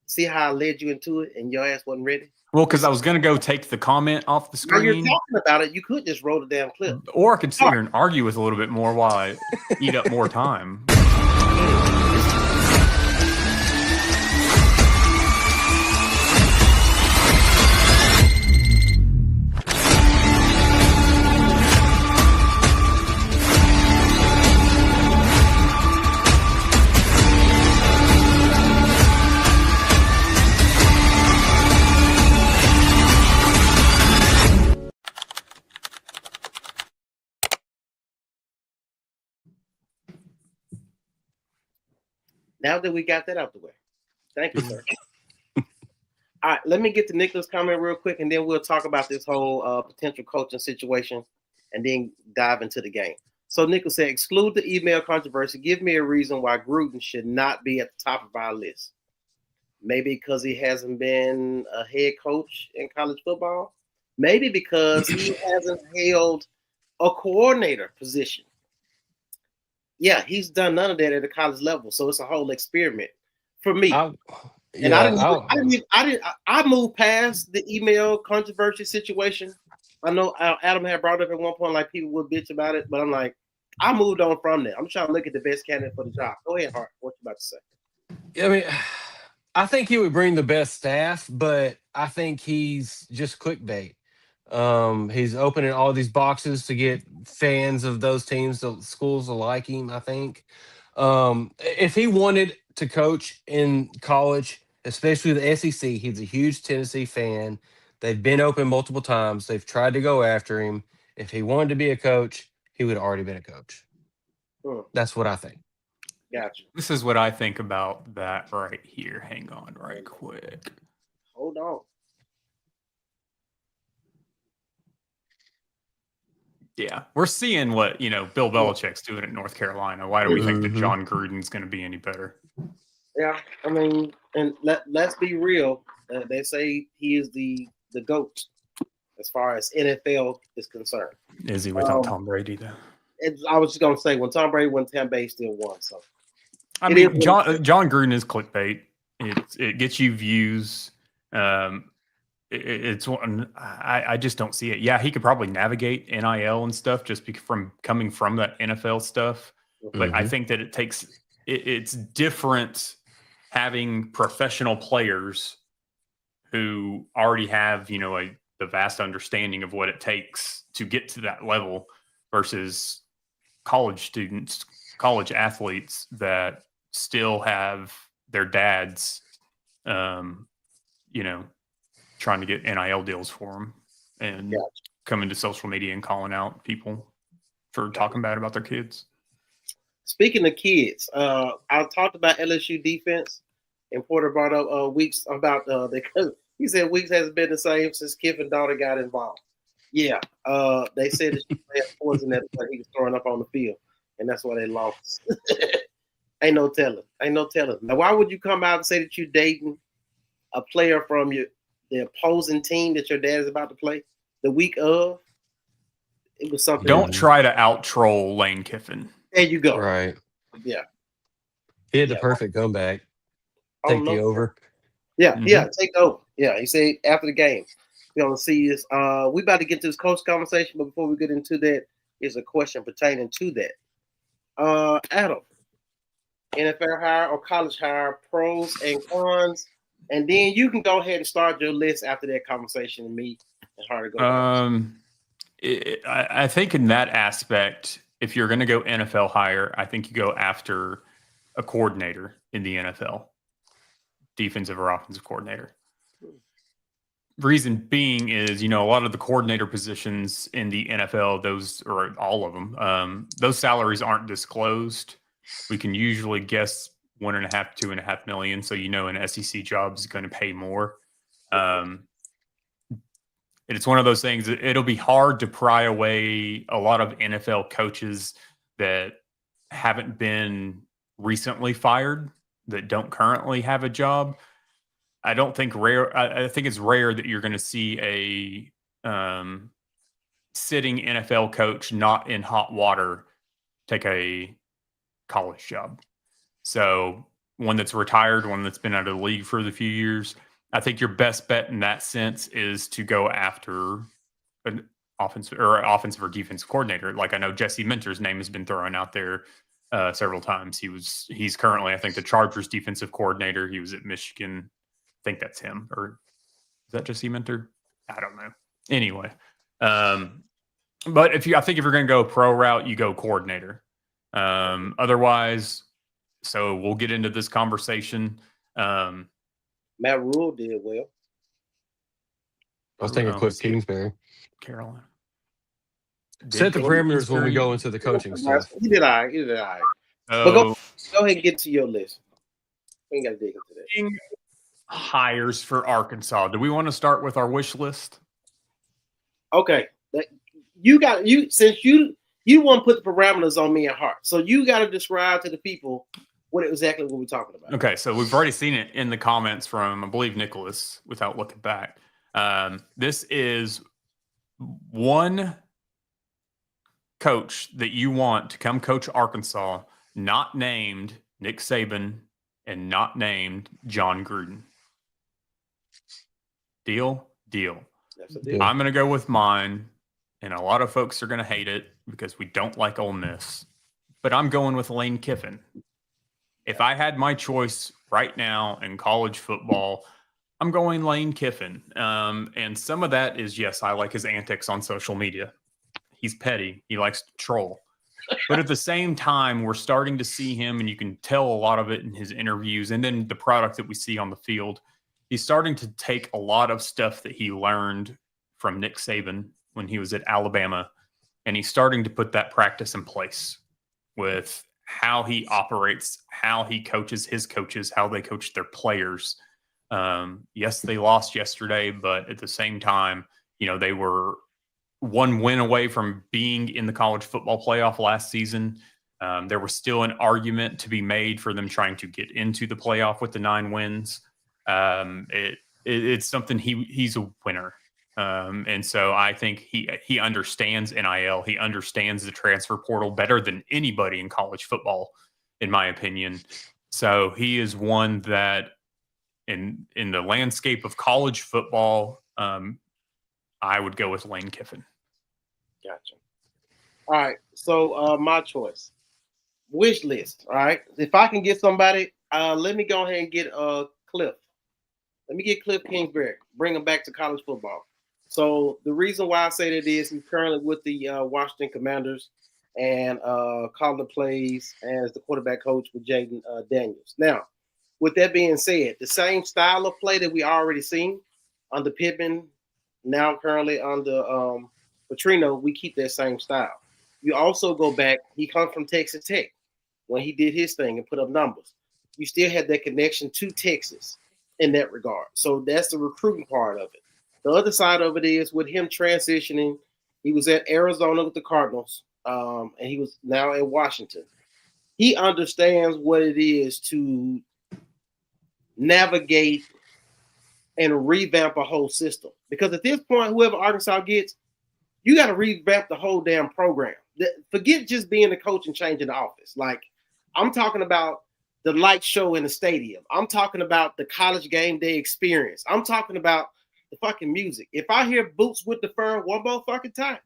See how I led you into it and your ass wasn't ready? Well, because I was going to go take the comment off the screen. While you're talking about it, you could just roll the damn clip. Or I could sit here and argue with a little bit more while I eat up more time. Now that we got that out the way, thank you, sir. All right, let me get to Nicholas' comment real quick, and then we'll talk about this whole potential coaching situation, and then dive into the game. So Nicholas said, exclude the email controversy. Give me a reason why Gruden should not be at the top of our list. Maybe because he hasn't been a head coach in college football. Maybe because he hasn't held a coordinator position. Yeah, he's done none of that at the college level, so it's a whole experiment for me. I moved past the email controversy situation. I know Adam had brought up at one point like people would bitch about it, but I'm like, I moved on from there. I'm trying to look at the best candidate for the job. Go ahead, Hart. What you about to say? I mean, I think he would bring the best staff, but I think he's just clickbait. He's opening all these boxes to get fans of those teams, the schools to like him, I think. If he wanted to coach in college, especially the SEC, he's a huge Tennessee fan. They've been open multiple times. They've tried to go after him. If he wanted to be a coach, he would have already been a coach. That's what I think. Gotcha. This is what I think about that right here. Hang on right quick. Hold on. Yeah, we're seeing what Bill Belichick's doing at North Carolina. Why do we think that Mhm. John Gruden's going to be any better? Yeah, I mean, and let's be real. They say he is the GOAT as far as NFL is concerned. Is he without Tom Brady though? I was just gonna say when Tom Brady won, Tampa Bay still won. So I mean, John Gruden is clickbait. It gets you views. It's one I just don't see it. Yeah, he could probably navigate NIL and stuff just from coming from that NFL stuff. But I think that it's different having professional players who already have the vast understanding of what it takes to get to that level versus college students, college athletes that still have their dads, trying to get NIL deals for them and coming to social media and calling out people for talking bad about their kids. Speaking of kids, I talked about LSU defense, and Porter brought up Weeks about he said Weeks hasn't been the same since Kiffin's daughter got involved. Yeah, they said that she had poison that he was throwing up on the field, and that's why they lost. Ain't no telling. Now, why would you come out and say that you're dating a player from the opposing team that your dad is about to play the week of? It was something. Don't try to out troll Lane Kiffin. There you go. Right. Yeah. He had the perfect comeback. Take the over. Yeah, take over. Yeah, he said after the game, we're going to see this. We about to get to this coach conversation, but before we get into that, is a question pertaining to that. Adam, NFL hire or college hire, pros and cons, and then you can go ahead and start your list after that conversation and me and her to go. I think in that aspect, if you're going to go NFL hire, I think you go after a coordinator in the NFL, defensive or offensive coordinator. Reason being is, a lot of the coordinator positions in the NFL, those or all of them, those salaries aren't disclosed. We can usually guess 1.5, $2.5 million. So, an SEC job is going to pay more. It's one of those things. It'll be hard to pry away a lot of NFL coaches that haven't been recently fired, that don't currently have a job. I think it's rare that you're going to see a sitting NFL coach not in hot water take a college job. So one that's retired, one that's been out of the league for the few years. I think your best bet in that sense is to go after an offensive or defensive coordinator. Like I know Jesse Minter's name has been thrown out there several times. He's currently, I think, the Chargers defensive coordinator. He was at Michigan. I think that's him. Or is that Jesse Minter? I don't know. Anyway, but I think if you're going to go pro route, you go coordinator. Otherwise, so we'll get into this conversation. Matt Rule did well. I was thinking Cliff Kingsbury. Carolina. Set the parameters when we go into the coaching stuff. He did all right. But go ahead and get to your list. We ain't got to dig into that. Hires for Arkansas. Do we want to start with our wish list? Okay. Since you want to put the parameters on me and Hart. So you got to describe to the people what we're talking about. Okay, so we've already seen it in the comments from, I believe, Nicholas, without looking back. This is one coach that you want to come coach Arkansas, not named Nick Saban and not named John Gruden. Deal? That's a deal. I'm going to go with mine, and a lot of folks are going to hate it because we don't like Ole Miss. But I'm going with Lane Kiffin. If I had my choice right now in college football, I'm going Lane Kiffin. And some of that is, yes, I like his antics on social media. He's petty. He likes to troll. But at the same time, we're starting to see him, and you can tell a lot of it in his interviews and then the product that we see on the field. He's starting to take a lot of stuff that he learned from Nick Saban when he was at Alabama, and he's starting to put that practice in place with how he operates, how he coaches his coaches, how they coach their players. Yes, they lost yesterday, but at the same time, they were one win away from being in the college football playoff last season. There was still an argument to be made for them trying to get into the playoff with the 9 wins. It's something he's a winner. And so I think he understands NIL. He understands the transfer portal better than anybody in college football, in my opinion. So he is one that in the landscape of college football, I would go with Lane Kiffin. Gotcha. All right. So my choice. Wish list. All right. If I can get somebody, let me go ahead and get Cliff. Let me get Cliff Kingsbury. Bring him back to college football. So the reason why I say that is he's currently with the Washington Commanders and calling the plays as the quarterback coach with Jaden Daniels. Now, with that being said, the same style of play that we already seen under Pittman, now currently under Petrino, we keep that same style. You also go back, he comes from Texas Tech when he did his thing and put up numbers. You still had that connection to Texas in that regard. So that's the recruiting part of it. The other side of it is with him transitioning, he was at Arizona with the Cardinals, and he was now in Washington. He understands what it is to navigate and revamp a whole system. Because at this point, whoever Arkansas gets, you got to revamp the whole damn program. Forget just being the coach and changing the office. Like, I'm talking about the light show in the stadium. I'm talking about the college game day experience. I'm talking about the fucking music. If I hear Boots with the Fur one more fucking time,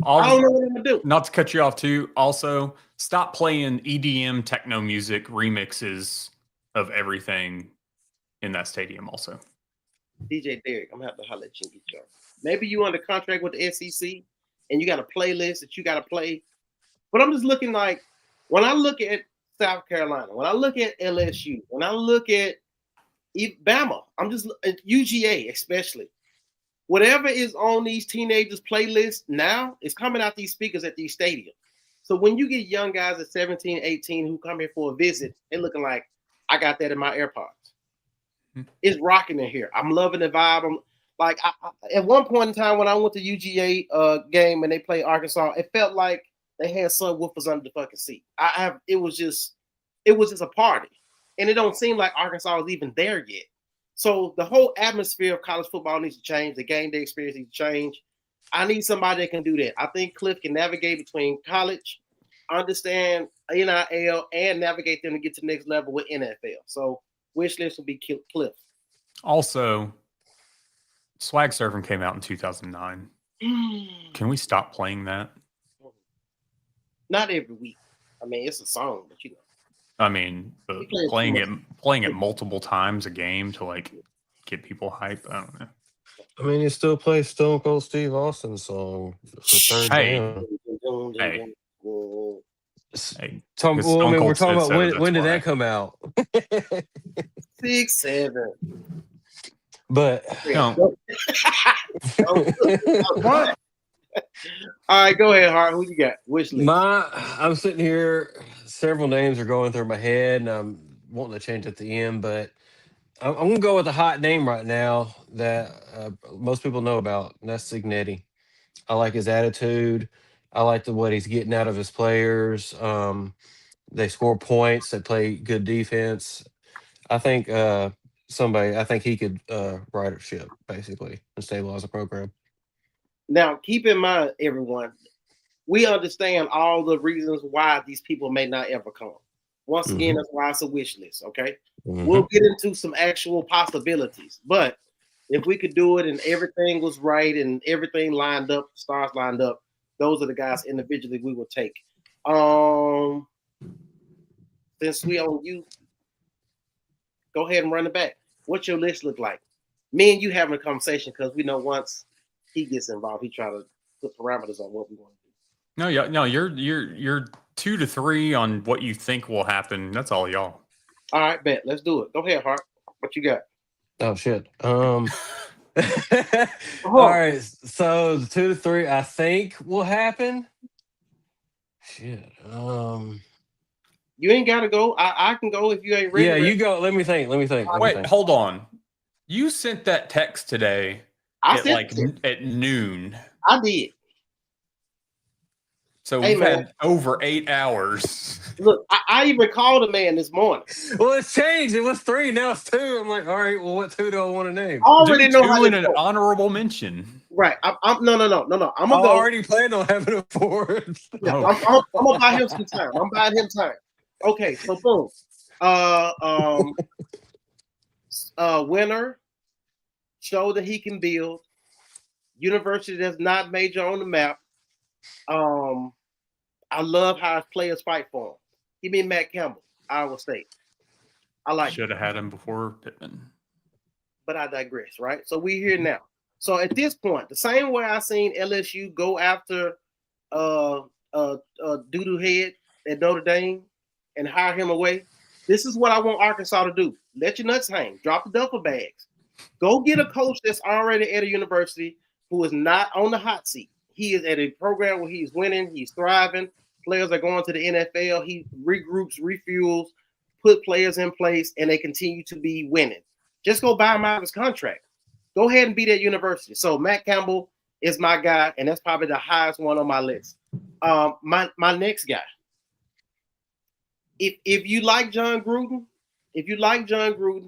I don't know what I'm going to do. Not to cut you off too, also, stop playing EDM techno music remixes of everything in that stadium also. DJ Derek, I'm going to have to holler at you and get you. Maybe you under contract with the SEC and you got a playlist that you got to play. But I'm just looking like, when I look at South Carolina, when I look at LSU, when I look at Bama, I'm just at UGA especially. Whatever is on these teenagers' playlists now is coming out these speakers at these stadiums. So when you get young guys at 17, 18 who come here for a visit, they're looking like, I got that in my AirPods. It's rocking in here. I'm loving the vibe. I'm like, at one point in time when I went to UGA game and they played Arkansas, it felt like they had subwoofers under the fucking seat. It was just a party. And it don't seem like Arkansas is even there yet. So the whole atmosphere of college football needs to change. The game day experience needs to change. I need somebody that can do that. I think Cliff can navigate between college, understand NIL, and navigate them to get to the next level with NFL. So wish list would be Cliff. Also, Swag Surfing came out in 2009. Can we stop playing that? Not every week. I mean, it's a song, but you know. I mean, but playing it multiple times a game to like get people hype. I don't know. I mean, you still play Stone Cold Steve Austin's song for third down. Hey. We're talking about when did that come out? 6, 7. But all right, go ahead, Hart. Who you got? Wish list. I'm sitting here. Several names are going through my head, and I'm wanting to change at the end, but I'm going to go with a hot name right now that most people know about, and that's Signetti. I like his attitude. I like what he's getting out of his players. They score points. They play good defense. I think I think he could ride a ship, basically, and stabilize the program. Now, keep in mind, everyone, we understand all the reasons why these people may not ever come. Once again, that's why it's a wish list, okay? We'll get into some actual possibilities. But if we could do it and everything was right and everything lined up, stars lined up, those are the guys individually we will take. Since we on you, go ahead and run it back. What's your list look like? Me and you having a conversation because we know once he gets involved, he try to put parameters on what we want to do. No, you're 2 to 3 on what you think will happen. That's all, y'all. All right, bet. Let's do it. Go ahead, Hart. What you got? Oh shit. All right. So the 2 to 3, I think will happen. Shit. You ain't gotta go. I can go if you ain't ready. Yeah, you go. Let me think. Wait, hold on. You sent that text today at noon. I did. So Hey, we've man. had over 8 hours. Look, I even called a man this morning. Well, it's changed. It was 3, now it's 2. I'm like, all right, well, what 2 do I want to name? I already Do know how 2 this and an goes. honorable mention. Right. No. I'm gonna I go. already planned on having a 4th. Yeah, Oh. I'm gonna buy him some time. I'm buying him time. Okay, so boom. Winner, show that he can build. University that's not major on the map. I love how his players fight for him. Give me Matt Campbell, Iowa State. I like it, Should have had him before Pittman. but I digress, right? So we're here now. So at this point, the same way I seen LSU go after Doodoo Head at Notre Dame and hire him away, this is what I want Arkansas to do. Let your nuts hang. Drop the duffel bags. Go get a coach that's already at a university who is not on the hot seat. He is at a program where he's winning, he's thriving. Players are going to the NFL. He regroups, refuels, put players in place, and they continue to be winning. Just go buy him out of his contract. Go ahead and be that university. So Matt Campbell is my guy, and that's probably the highest one on my list. My next guy. If you like John Gruden,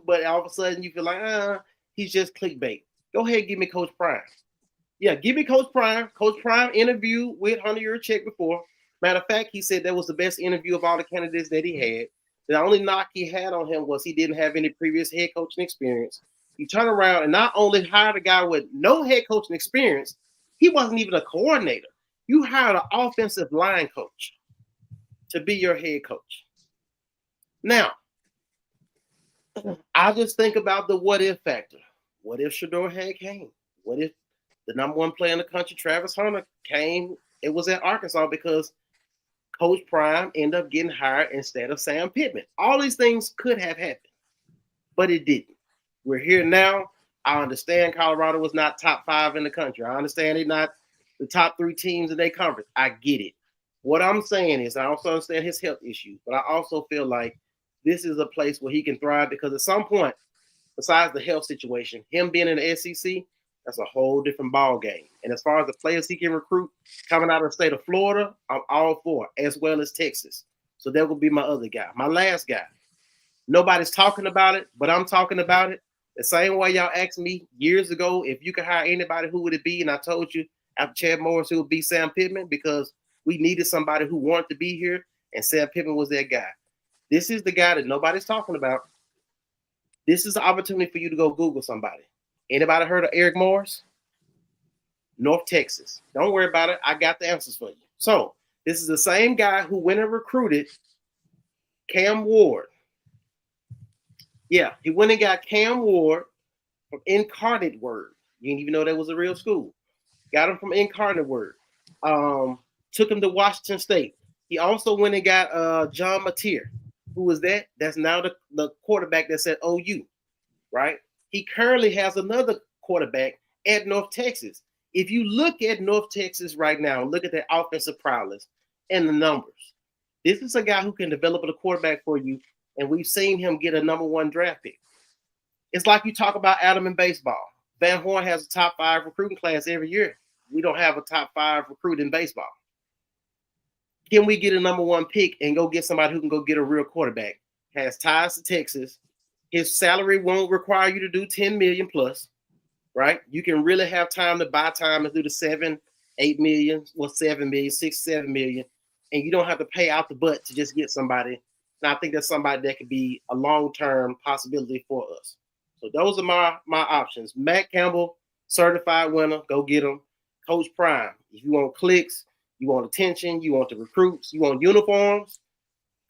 but all of a sudden you feel like he's just clickbait, go ahead and give me Coach Prime. Yeah, give me Coach Prime. Coach Prime interviewed with Hunter Yurachek before. Matter of fact, he said that was the best interview of all the candidates that he had. The only knock he had on him was he didn't have any previous head coaching experience. You turn around and not only hired a guy with no head coaching experience, he wasn't even a coordinator. You hired an offensive line coach to be your head coach. Now, I just think about the what if factor. What if Shador had came? What if the number one player in the country, Travis Hunter, came? It was at Arkansas because Coach Prime ended up getting hired instead of Sam Pittman. All these things could have happened, but it didn't. We're here now. I understand Colorado was not top 5 in the country. I understand they're not the top 3 teams in their conference. I get it. What I'm saying is I also understand his health issues, but I also feel like this is a place where he can thrive because at some point, besides the health situation, him being in the SEC, that's a whole different ball game. And as far as the players he can recruit coming out of the state of Florida, I'm all for it, as well as Texas. So that will be my other guy. My last guy. Nobody's talking about it, but I'm talking about it. The same way y'all asked me years ago if you could hire anybody, who would it be? And I told you after Chad Morris, it would be Sam Pittman because we needed somebody who wanted to be here, and Sam Pittman was that guy. This is the guy that nobody's talking about. This is an opportunity for you to go Google somebody. Anybody heard of Eric Morris? North Texas. Don't worry about it. I got the answers for you. So this is the same guy who went and recruited Cam Ward. Yeah, he went and got Cam Ward from Incarnate Word. You didn't even know that was a real school. Got him from Incarnate Word. Took him to Washington State. He also went and got John Mateer. Who was that? That's now the quarterback that's at OU, right? He currently has another quarterback at North Texas. If you look at North Texas right now, look at their offensive prowess and the numbers. This is a guy who can develop a quarterback for you, and we've seen him get a number 1 draft pick. It's like you talk about Adam in baseball. Van Horn has a top 5 recruiting class every year. We don't have a top 5 recruit in baseball. Can we get a number 1 pick and go get somebody who can go get a real quarterback? Has ties to Texas. His salary won't require you to do $10 million plus, right? You can really have time to buy time and do the 7 million, 6, 7 million, and you don't have to pay out the butt to just get somebody. And I think that's somebody that could be a long-term possibility for us. So those are my options. Matt Campbell, certified winner, go get him. Coach Prime, if you want clicks, you want attention, you want the recruits, you want uniforms,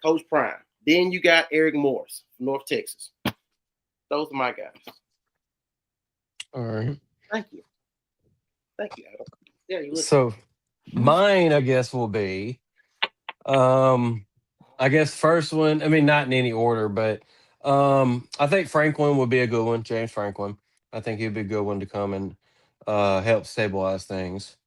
Coach Prime. Then you got Eric Morris from North Texas. Those are my guys. All right. Thank you, Adam. Yeah, you So mine, I guess, will be, I guess first one, I mean, not in any order, but I think Franklin would be a good one, James Franklin. I think he'd be a good one to come and help stabilize things.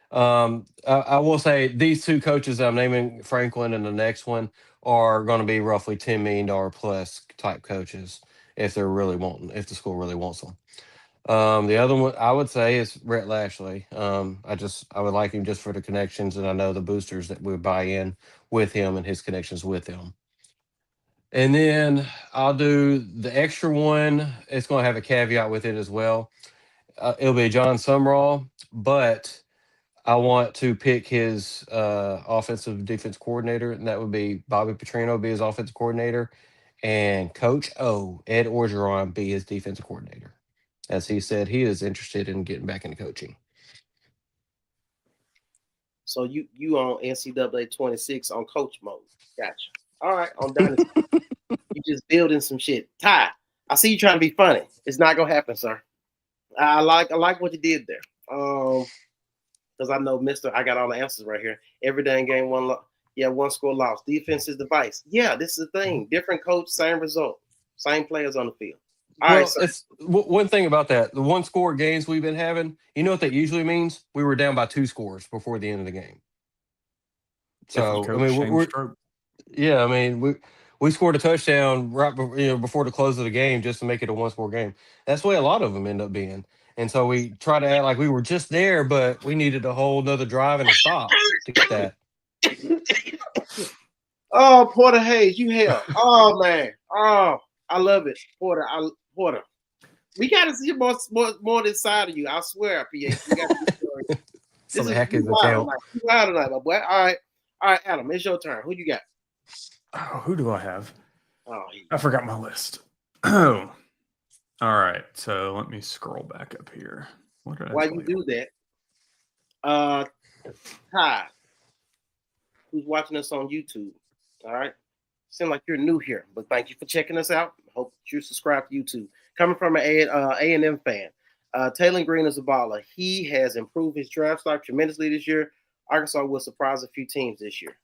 I will say these 2 coaches I'm naming, Franklin and the next one, are going to be roughly $10 million plus type coaches if the school really wants them. The other one I would say is Rhett Lashley. I would like him just for the connections, and I know the boosters that would buy in with him and his connections with him. And then I'll do the extra one. It's going to have a caveat with it as well. It'll be John Sumrall, but I want to pick his offensive defense coordinator, and that would be Bobby Petrino be his offensive coordinator, and Coach O, Ed Orgeron, be his defensive coordinator. As he said, he is interested in getting back into coaching. So you on NCAA 26 on coach mode. Gotcha. All right, on Dynasty. You just building some shit. Ty, I see you trying to be funny. It's not gonna happen, sir. I like what you did there. Because I know I got all the answers right here. Every dang game, one score loss. Defense is the vice. Yeah, this is the thing. Different coach, same result. Same players on the field. All right, it's one thing about that. The one score games we've been having, you know what that usually means? We were down by 2 scores before the end of the game. So, I mean, we scored a touchdown before the close of the game just to make it a 1-score game. That's the way a lot of them end up being. And so we try to act like we were just there, but we needed a whole nother drive and a stop to get that. Oh, Porter Hayes, you hell. Oh, man. Oh, I love it. Porter. We got to see more this side of you. I swear, PH. This is heck is wild tonight, my boy. All right, Adam, it's your turn. Who you got? Oh, who do I have? Oh, I forgot my list. Oh, all right. So let me scroll back up here. While you do that, Ty, who's watching us on YouTube? All right. Seems like you're new here, but thank you for checking us out. Hope you subscribe to YouTube. Coming from an A&M fan, Taylor Green is a baller. He has improved his draft stock tremendously this year. Arkansas will surprise a few teams this year.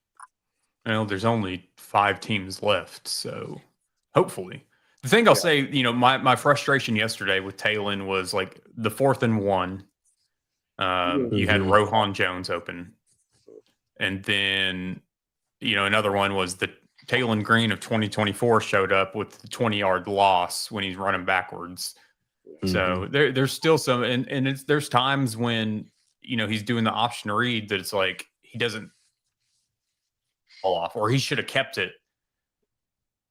Well, there's only 5 teams left, so hopefully. The thing I'll say, my frustration yesterday with Taylor was like the 4th and 1. You had Rohan Jones open, and then another one was the Taylor Green of 2024 showed up with the 20-yard loss when he's running backwards. So there's still some, and there's times when he's doing the option read that it's like he doesn't fall off, or he should have kept it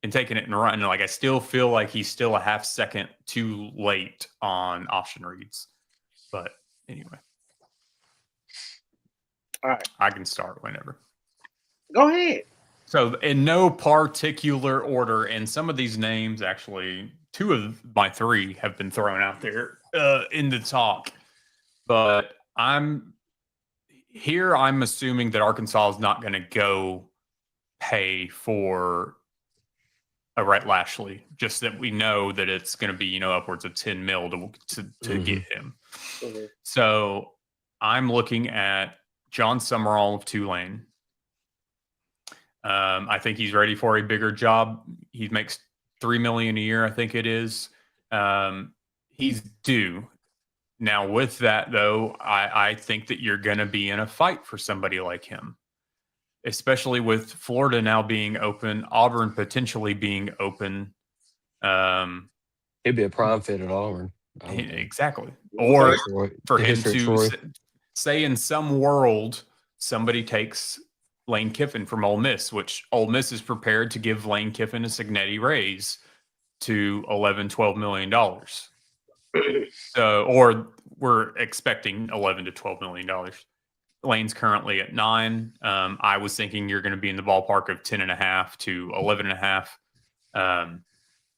and taken it and run. Like I still feel like he's still a half second too late on option reads. But anyway, all right, I can start whenever. Go ahead. So in no particular order, and some of these names, actually 2 of my 3 have been thrown out there in the talk, but I'm assuming that Arkansas is not going to go pay for a Rhett Lashley, just that we know that it's going to be, upwards of 10 mil to get him. So I'm looking at John Summerall of Tulane. I think he's ready for a bigger job. He makes $3 million a year, I think it is. He's due. Now, with that, though, I think that you're going to be in a fight for somebody like him, especially with Florida now being open, Auburn potentially being open. He'd be a prime fit at Auburn. Exactly. Or for him to say in some world, somebody takes Lane Kiffin from Ole Miss, which Ole Miss is prepared to give Lane Kiffin a Signetti raise to $11-12 million. So, or we're expecting $11 to $12 million. Lane's currently at 9. I was thinking you're going to be in the ballpark of 10.5 to 11.5.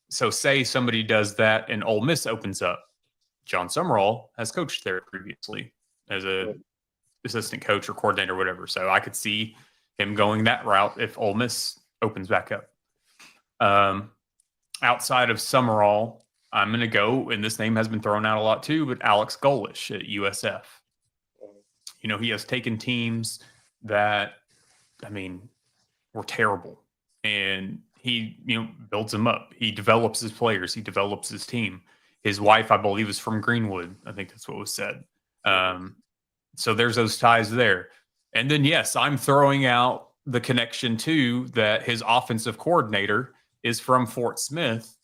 So say somebody does that and Ole Miss opens up. John Summerall has coached there previously as a assistant coach or coordinator or whatever. So I could see him going that route if Ole Miss opens back up. Outside of Summerall, I'm going to go, and this name has been thrown out a lot too, but Alex Golish at USF. He has taken teams that, were terrible, and he, builds them up. He develops his players. He develops his team. His wife, I believe, is from Greenwood. I think that's what was said. So there's those ties there. And then, yes, I'm throwing out the connection too that his offensive coordinator is from Fort Smith,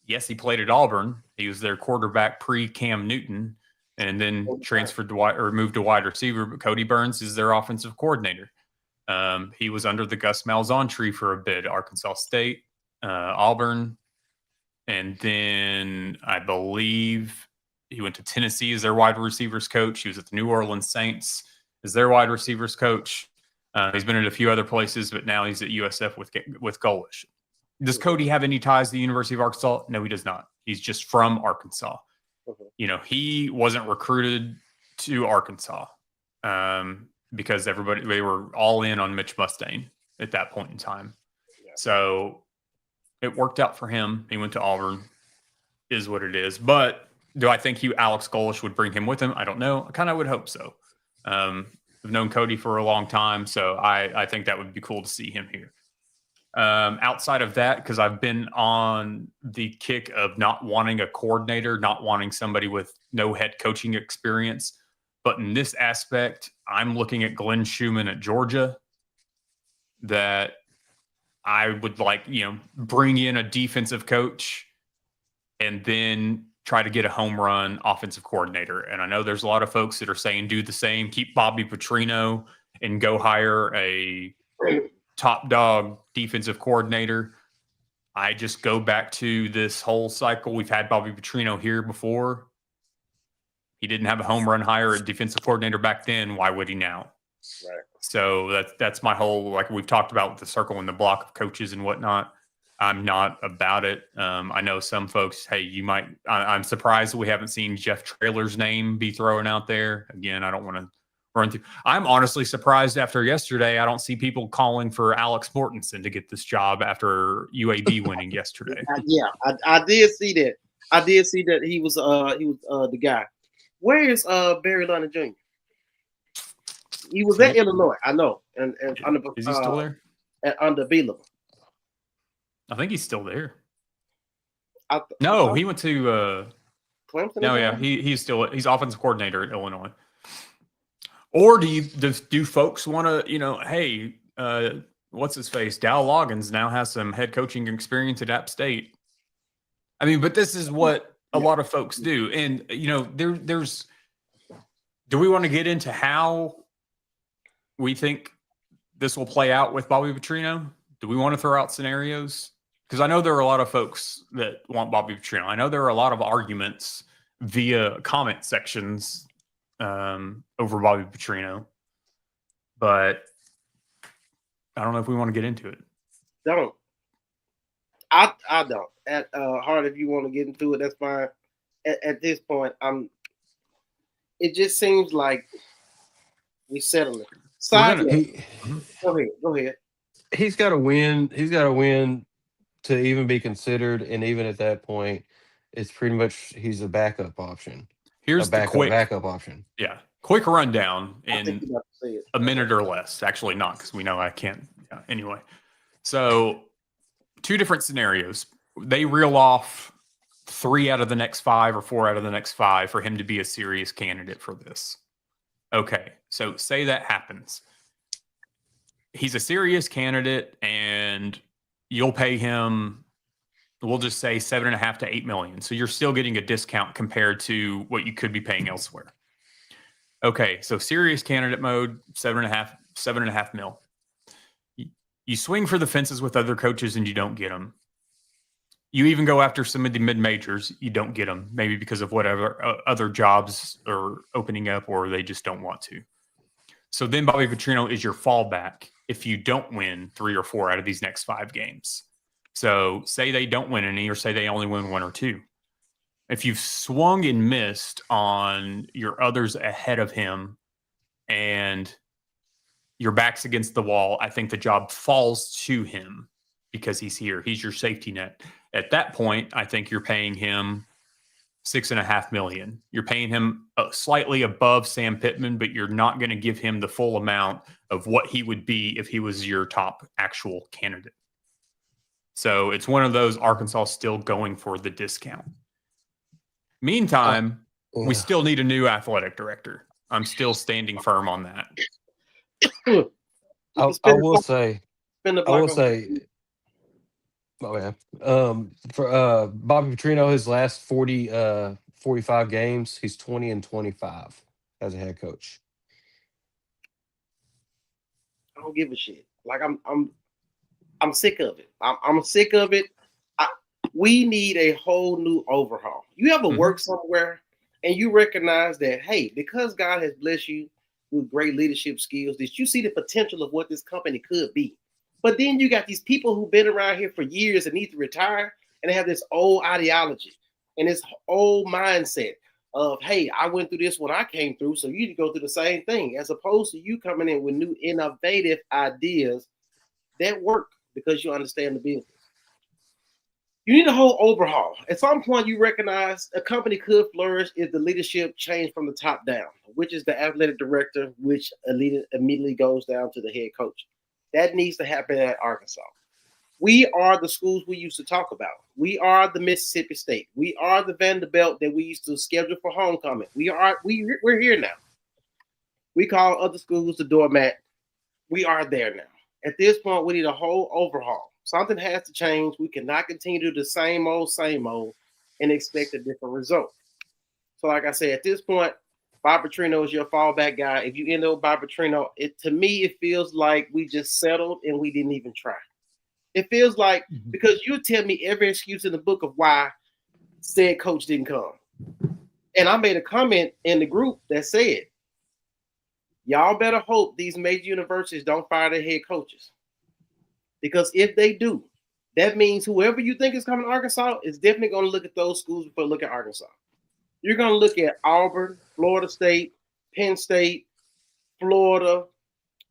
yes, he played at Auburn. He was their quarterback pre-Cam Newton, and then transferred to moved to wide receiver. But Cody Burns is their offensive coordinator. He was under the Gus Malzahn tree for a bit, Arkansas State, Auburn, and then I believe he went to Tennessee as their wide receivers coach. He was at the New Orleans Saints as their wide receivers coach. He's been at a few other places, but now he's at USF with Golish. Does Cody have any ties to the University of Arkansas? No, he does not. He's just from Arkansas. You know, he wasn't recruited to Arkansas because they were all in on Mitch Mustain at that point in time. Yeah. So it worked out for him. He went to Auburn, is what it is. But do I think Alex Golish would bring him with him? I don't know. I kind of would hope so. I've known Cody for a long time, so I think that would be cool to see him here. Outside of that, because I've been on the kick of not wanting a coordinator, not wanting somebody with no head coaching experience. But in this aspect, I'm looking at Glenn Schumann at Georgia, that I would like, bring in a defensive coach and then try to get a home run offensive coordinator. And I know there's a lot of folks that are saying do the same, keep Bobby Petrino and go hire a top dog defensive coordinator. I just go back to this whole cycle. We've had Bobby Petrino here before. He didn't have a home run hire at defensive coordinator back then. Why would he now? Right. So that's my whole, like we've talked about with the circle and the block of coaches and whatnot. I'm not about it. I know some folks, hey, I'm surprised we haven't seen Jeff Traylor's name be thrown out there. Again, I don't want to run through. I'm honestly surprised after yesterday. I don't see people calling for Alex Mortensen to get this job after UAB winning yesterday. Yeah, I did see that. I did see that he was the guy. Where is Barry Leonard Jr.? He was at Illinois, I know, and under, is he still there? Under Bielema. I think he's still there. No, he went to Clemson. No, yeah, he's offensive coordinator at Illinois. Or do folks want to, hey, what's his face? Dow Loggins now has some head coaching experience at App State. I mean, but this is what a lot of folks do. And, there's do we want to get into how we think this will play out with Bobby Petrino? Do we want to throw out scenarios? Because I know there are a lot of folks that want Bobby Petrino. I know there are a lot of arguments via comment sections over Bobby Petrino, but I don't know if we want to get into it. Don't. I don't. At Hart, if you want to get into it, that's fine. At this point, it just seems like we settling. Go ahead. He's got to win. He's got to win to even be considered, and even at that point, it's pretty much he's a backup option. Here's the backup option. Yeah, quick rundown in a minute or less. Actually, not because we know I can't. Yeah, anyway, so 2 different scenarios. They reel off 3 out of the next 5 or 4 out of the next 5 for him to be a serious candidate for this. Okay, so say that happens. He's a serious candidate, and you'll pay him, we'll just say $7.5 to $8 million. So you're still getting a discount compared to what you could be paying elsewhere. Okay, so serious candidate mode, $7.5 mil. You swing for the fences with other coaches and you don't get them. You even go after some of the mid-majors, you don't get them, maybe because of whatever other jobs are opening up or they just don't want to. So then Bobby Petrino is your fallback if you don't win 3 or 4 out of these next 5 games. So say they don't win any, or say they only win 1 or 2. If you've swung and missed on your others ahead of him and your back's against the wall, I think the job falls to him because he's here. He's your safety net. At that point, I think you're paying him $6.5 million. You're paying him slightly above Sam Pittman, but you're not going to give him the full amount of what he would be if he was your top actual candidate. So it's one of those Arkansas still going for the discount. Meantime, we still need a new athletic director. I'm still standing firm on that. I will say, Oh yeah. For Bobby Petrino, his last 45 games, he's 20-25 as a head coach. I don't give a shit. Like I'm sick of it. I'm sick of it. I, we need a whole new overhaul. You ever work somewhere and you recognize that, hey, because God has blessed you with great leadership skills, that you see the potential of what this company could be. But then you got these people who've been around here for years and need to retire, and they have this old ideology and this old mindset of, hey, I went through this when I came through, so you need to go through the same thing, as opposed to you coming in with new innovative ideas that work because you understand the business. You need a whole overhaul. At some point, you recognize a company could flourish if the leadership changed from the top down, which is the athletic director, which immediately goes down to the head coach. That needs to happen at Arkansas. We are the schools we used to talk about. We are the Mississippi State. We are the Vanderbilt that we used to schedule for homecoming. We're here now. We call other schools the doormat. We are there now. At this point, we need a whole overhaul. Something has to change. We cannot continue to do the same old, and expect a different result. So, like I said, at this point, Bob Petrino is your fallback guy. If you end up with Bob Petrino, to me, it feels like we just settled and we didn't even try. It feels like, because you tell me every excuse in the book of why said coach didn't come. And I made a comment in the group that said, y'all better hope these major universities don't fire their head coaches. Because if they do, that means whoever you think is coming to Arkansas is definitely going to look at those schools before look at Arkansas. You're going to look at Auburn, Florida State, Penn State, Florida,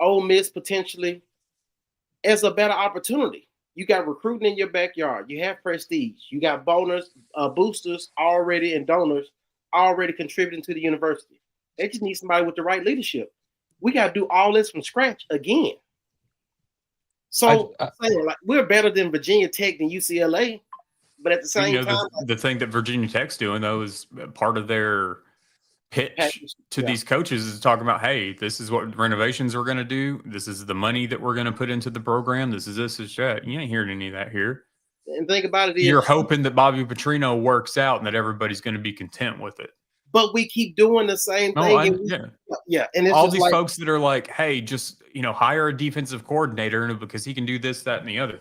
Ole Miss potentially as a better opportunity. You got recruiting in your backyard. You have prestige. You got boosters already and donors already contributing to the university. They just need somebody with the right leadership. We got to do all this from scratch again. So like, we're better than Virginia Tech than UCLA, but at the same time, the thing that Virginia Tech's doing though is part of their pitch to these coaches is talking about, hey, this is what renovations we're going to do. This is the money that we're going to put into the program. This is that. You ain't hearing any of that here. And think about it. You're hoping that Bobby Petrino works out and that everybody's going to be content with it. But we keep doing the same thing. And it's all these folks that are like, hey, just hire a defensive coordinator because he can do this, that, and the other.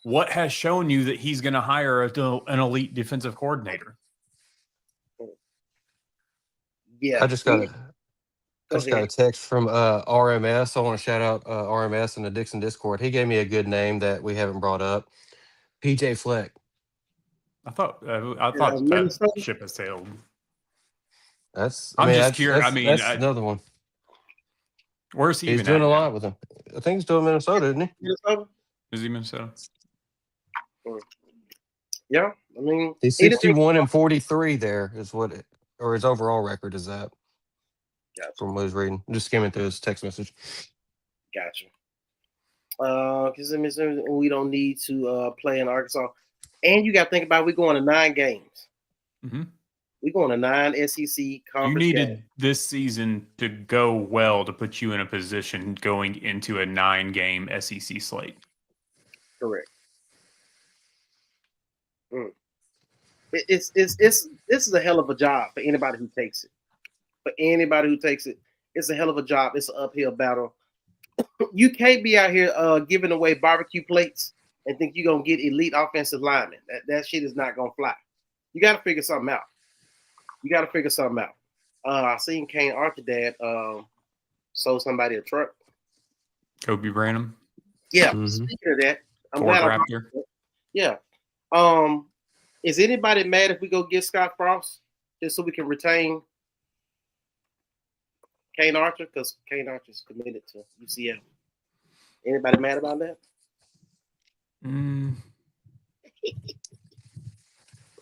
What has shown you that he's going to hire an elite defensive coordinator? Yeah, I just got a text from RMS. I want to shout out RMS in the Dixon Discord. He gave me a good name that we haven't brought up. PJ Fleck. I thought that ship has sailed. I'm just curious. That's another one. Where's he? He's doing a lot with him. I think he's doing Minnesota, isn't he? Minnesota? Is he Minnesota? Yeah, I mean, he's 61-43. There is or his overall record is that. Gotcha. From what I was reading, just skimming through his text message. Gotcha. Because we don't need to play in Arkansas, and you got to think about we're going to 9 games. Mm-hmm. We're going to 9 SEC conference. You needed this season to go well to put you in a position going into a 9-game SEC slate. Correct. This is a hell of a job for anybody who takes it. It's a hell of a job. It's an uphill battle. You can't be out here giving away barbecue plates and think you're gonna get elite offensive linemen. That shit is not gonna fly. You got to figure something out. I seen Kane Arthur dad sold somebody a truck. Kobe Branham. Yeah. Mm-hmm. Speaking of that, I'm glad Raptor. Yeah. Is anybody mad if we go get Scott Frost just so we can retain Kane Arthur? Because Kane Arthur's committed to UCF. Anybody mad about that?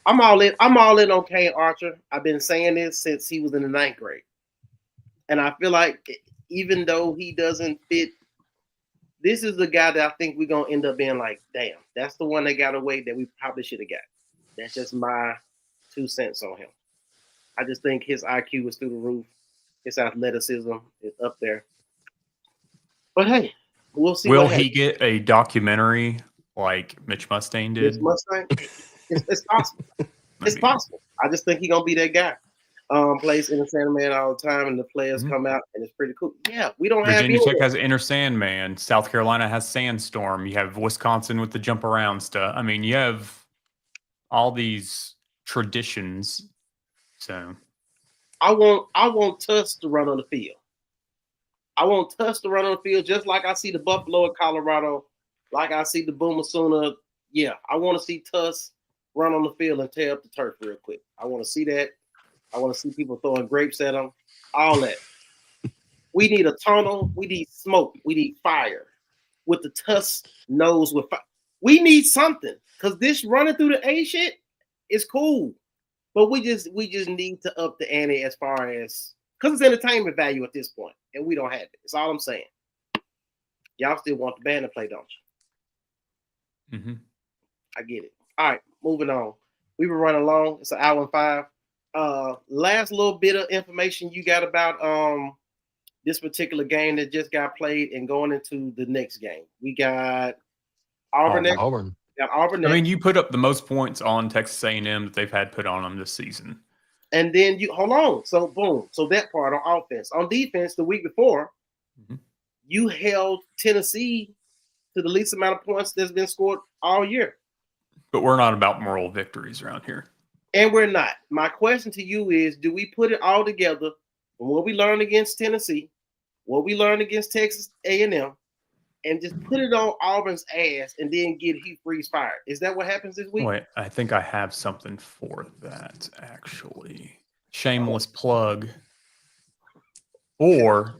I'm all in on Kane Arthur. I've been saying this since he was in the 9th grade. And I feel like even though he doesn't fit, this is the guy that I think we're going to end up being like, damn, that's the one that got away that we probably should have got. That's just my 2 cents on him. I just think his IQ is through the roof. His athleticism is up there. But hey, we'll see. Will he get a documentary like Mitch Mustang This did. Mustang, it's possible. It's possible. I just think he's gonna be that guy. Plays in the Sandman all the time, and the players come out, and it's pretty cool. Yeah, we don't have Virginia Tech any. has Inner Sandman. South Carolina has Sandstorm. You have Wisconsin with the jump around stuff. I mean, you have all these traditions. So I want Tuss to run on the field. I want Tuss to run on the field just like I see the Buffalo in Colorado, like I see the Boomer Sooner. Yeah, I want to see Tuss run on the field and tear up the turf real quick. I want to see that. I want to see people throwing grapes at them. All that. We need a tunnel. We need smoke. We need fire. With the Tuss nose with fire. We need something because this running through the A shit is cool, but we just need to up the ante as far as because it's entertainment value at this point, and we don't have it. That's all I'm saying. Y'all still want the band to play, don't you? Mm-hmm. I get it. All right, moving on. We were running long. It's an hour and 5. Last little bit of information you got about this particular game that just got played and going into the next game. We got Auburn. Auburn. Got Auburn. I mean, you put up the most points on Texas A&M that they've had put on them this season. And then you hold on. So boom. So that part on offense. On defense, the week before, you held Tennessee to the least amount of points that's been scored all year. But we're not about moral victories around here. And we're not. My question to you is, do we put it all together from what we learned against Tennessee, what we learned against Texas A&M, and just put it on Auburn's ass and then get Hugh Freeze fired? Is that what happens this week? Wait, I think I have something for that, actually. Shameless plug. Or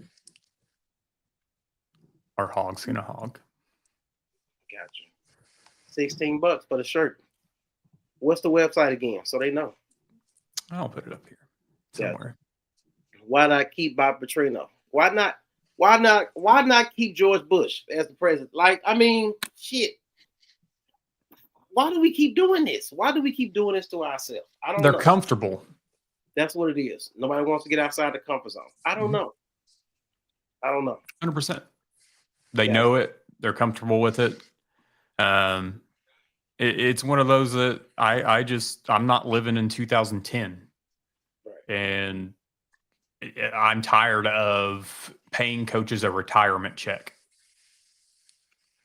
our hog's gonna hog. Gotcha. $16 for the shirt. What's the website again? So they know. I'll put it up here somewhere. Why not keep Bob Petrino? Why not keep George Bush as the president? Like, I mean, shit. Why do we keep doing this? Why do we keep doing this to ourselves? I don't know. They're comfortable. That's what it is. Nobody wants to get outside the comfort zone. I don't know. 100%. They know it. They're comfortable with it. It's one of those that I'm not living in 2010. Right. And I'm tired of paying coaches a retirement check.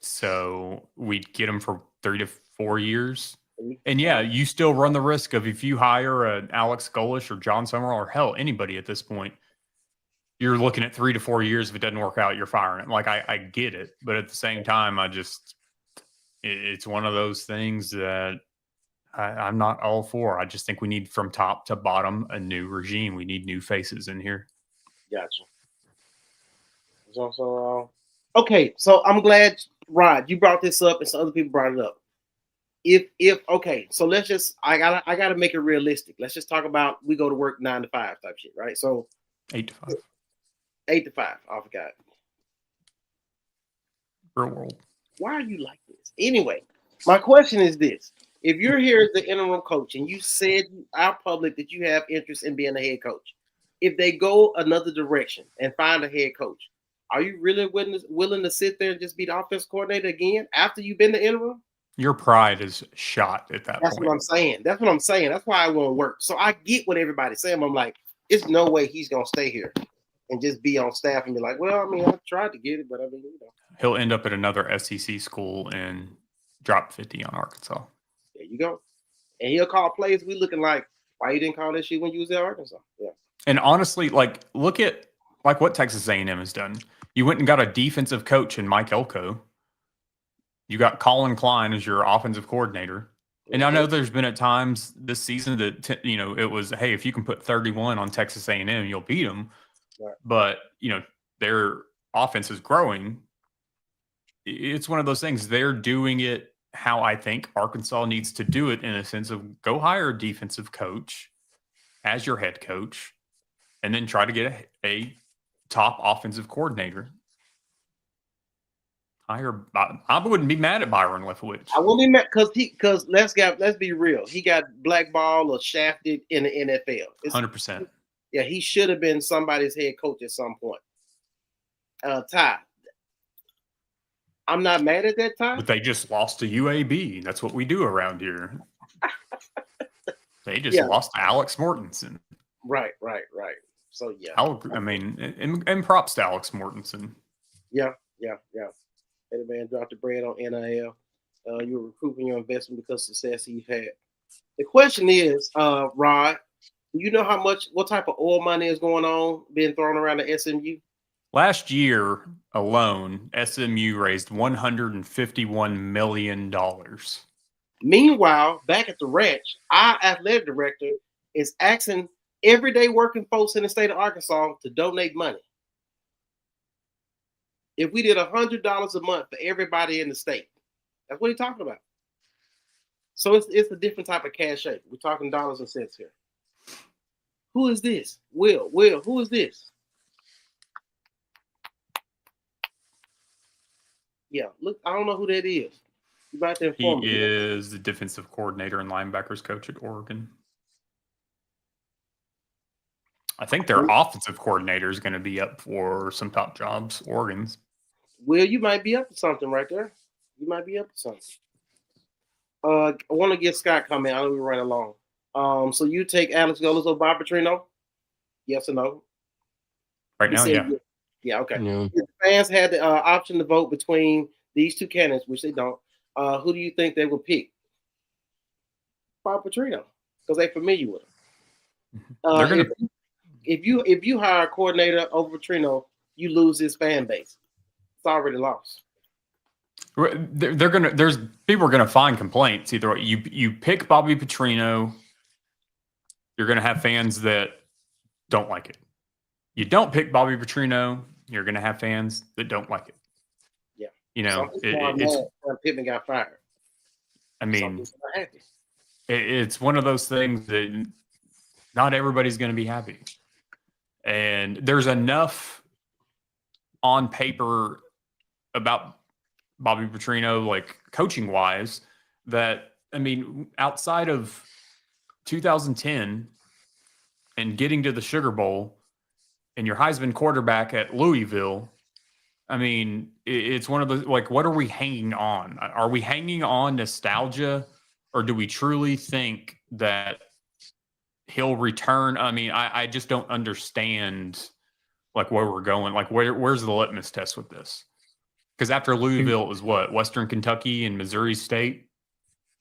So we'd get them for 3 to 4 years. And yeah, you still run the risk of if you hire an Alex Golish or John Summerall or hell, anybody at this point, you're looking at 3 to 4 years. If it doesn't work out, you're firing it. Like I get it. But at the same time, it's one of those things that I'm not all for. I just think we need from top to bottom a new regime. We need new faces in here. Gotcha. Okay, so I'm glad, Rod, you brought this up and some other people brought it up. Okay, so let's just I gotta make it realistic. Let's just talk about we go to work 9 to 5 type shit, right? So 8 to 5. 8 to 5. I forgot. Real world. Why are you like this? Anyway, my question is this. If you're here as the interim coach and you said out public that you have interest in being a head coach, if they go another direction and find a head coach, are you really willing to sit there and just be the offense coordinator again after you've been the interim? Your pride is shot at that point. That's what I'm saying. That's why I won't work. So I get what everybody's saying. I'm like, it's no way he's going to stay here and just be on staff and be like, well, I mean, I tried to get it, but I mean, He'll end up at another SEC school and drop 50 on Arkansas. There you go. And he'll call plays. We looking like, why you didn't call that shit when you was at Arkansas? Yeah. And honestly, like, look at like what Texas A&M has done. You went and got a defensive coach in Mike Elko. You got Colin Klein as your offensive coordinator. And I know there's been at times this season that, it was, hey, if you can put 31 on Texas A&M, you'll beat them. Right. But, their offense is growing. It's one of those things. They're doing it how I think Arkansas needs to do it, in a sense of go hire a defensive coach as your head coach and then try to get a top offensive coordinator. I wouldn't be mad at Byron Leftwich. I won't be mad because let's be real. He got blackballed or shafted in the NFL. 100%. Yeah, he should have been somebody's head coach at some point. Ty, I'm not mad at that time. But they just lost to UAB. That's what we do around here. They just lost to Alex Mortensen. Right. So yeah. And props to Alex Mortensen. Yeah. Hey man, dropped the bread on NIL. You're recouping your investment because of success you've had. The question is, Rod, do you know what type of oil money is going on being thrown around the SMU? Last year alone, SMU raised $151 million. Meanwhile, back at the ranch, our athletic director is asking everyday working folks in the state of Arkansas to donate money. If we did $100 a month for everybody in the state, that's what he's talking about. So it's a different type of cash shape. We're talking dollars and cents here. Who is this? Will, who is this? Yeah, look, I don't know who that is. You about to inform me. He is the defensive coordinator and linebackers coach at Oregon. I think their offensive coordinator is going to be up for some top jobs. Oregon's. Will, you might be up to something right there. You might be up to something. I want to get Scott comment. I know we're running along. So you take Alex Golis or Bob Petrino? Yes or no? Right now, yeah. Yeah, okay. Yeah. If the fans had the option to vote between these two candidates, which they don't, who do you think they would pick? Bob Petrino, because they're familiar with him. If you hire a coordinator over Petrino, you lose his fan base. It's already lost. There's people are gonna find complaints. Either way, you pick Bobby Petrino, you're gonna have fans that don't like it. You don't pick Bobby Petrino, you're gonna have fans that don't like it. Yeah, it's Pittman got fired. I mean, it's one of those things that not everybody's going to be happy, and there's enough on paper about Bobby Petrino, like coaching wise, that outside of 2010 and getting to the Sugar Bowl and your Heisman quarterback at Louisville, it's one of those, like, what are we hanging on? Are we hanging on nostalgia, or do we truly think that he'll return? I just don't understand, like, where we're going. Like, where's the litmus test with this? Because after Louisville, it was what? Western Kentucky and Missouri State?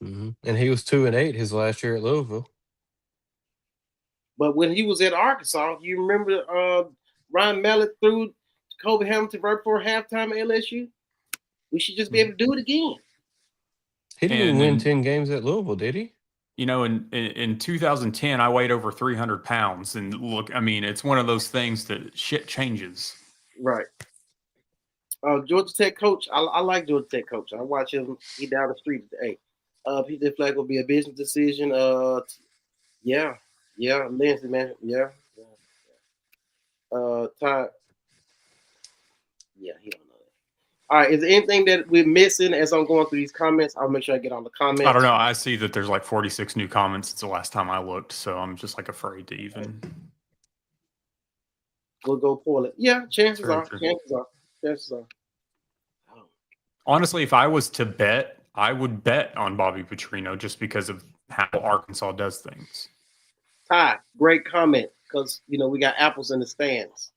Mm-hmm. And he was 2-8 his last year at Louisville. But when he was at Arkansas, you remember Ryan Mallett threw Kobe Hamilton right before halftime at LSU? We should just be able to do it again. He didn't win 10 games at Louisville, did he? In 2010, I weighed over 300 pounds. And look, it's one of those things that shit changes. Right. Georgia Tech coach. I like Georgia Tech coach. I watch him. He down the street today. Peter Flag will be a business decision. Yeah, Lindsay, man. Yeah. Todd. Yeah, he don't know that. All right, is there anything that we're missing as I'm going through these comments? I'll make sure I get all the comments. I don't know. I see that there's like 46 new comments since the last time I looked, so I'm just like afraid to even. We'll go pull it. Yeah, chances are. Honestly, if I was to bet, I would bet on Bobby Petrino just because of how Arkansas does things. Ty, great comment, because we got apples in the stands,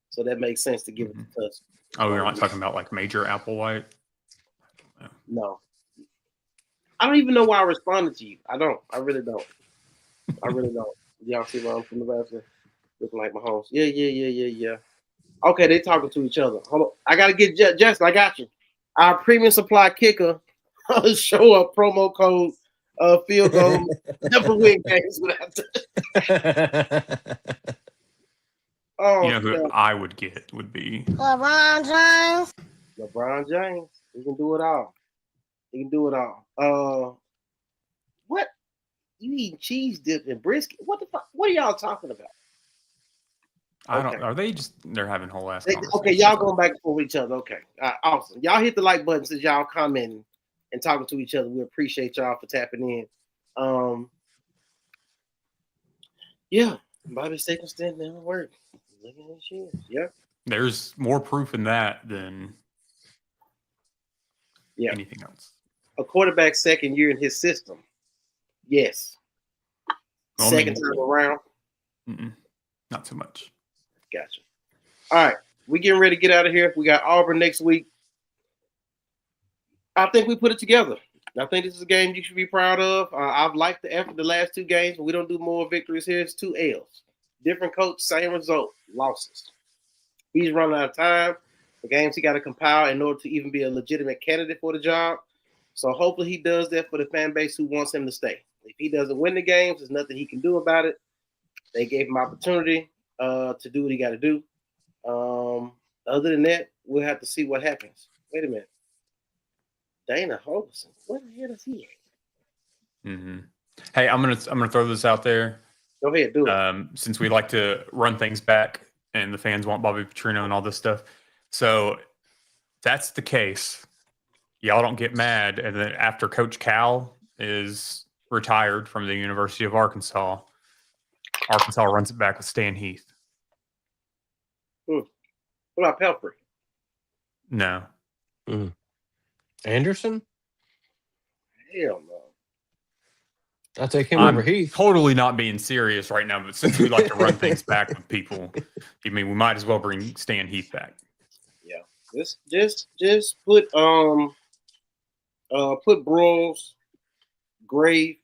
so that makes sense to give it to us. Oh, we're not talking about like major Applewhite? No. I don't even know why I responded to you. I don't. I really don't. Y'all see where I'm from the basket? Looking like Mahomes. Yeah. Okay, they talking to each other. Hold on. I got to get Justin. I got you. Our premium supply kicker show up promo code field goal. Never win games without that. Who I would get would be LeBron James. He can do it all. What? You eating cheese dip and brisket? What the fuck? What are y'all talking about? I don't. Are they just? They're having whole ass. Okay, y'all going back and forth with each other. Okay, awesome. Y'all hit the like button since y'all commenting and talking to each other. We appreciate y'all for tapping in. Yeah, Bobby's taking stand never work. Look at this shit. Yeah. There's more proof in that than anything else. A quarterback second year in his system. Yes. Well, Second time around. Not so much. Gotcha. All right. We getting ready to get out of here. We got Auburn next week. I think we put it together. I think this is a game you should be proud of. I've liked the effort the last 2 games, but we don't do more victories here. It's 2 L's. Different coach, same result, losses. He's running out of time. The games he got to compile in order to even be a legitimate candidate for the job. So hopefully he does that for the fan base who wants him to stay. If he doesn't win the games, there's nothing he can do about it. They gave him opportunity to do what he got to do. Other than that, we'll have to see what happens. Wait a minute. Dana Holgerson, what the hell is he at? Hey, I'm gonna throw this out there. Go ahead, do it. Since we like to run things back and the fans want Bobby Petrino and all this stuff. So that's the case. Y'all don't get mad. And then after Coach Cal is retired from the University of Arkansas, Arkansas runs it back with Stan Heath. What about Pelfrey? No. Anderson? Hell no. I'll take him over Heath. Totally not being serious right now, but since we like to run things back with people, I mean, we might as well bring Stan Heath back. Yeah. Just put Broyles, Grave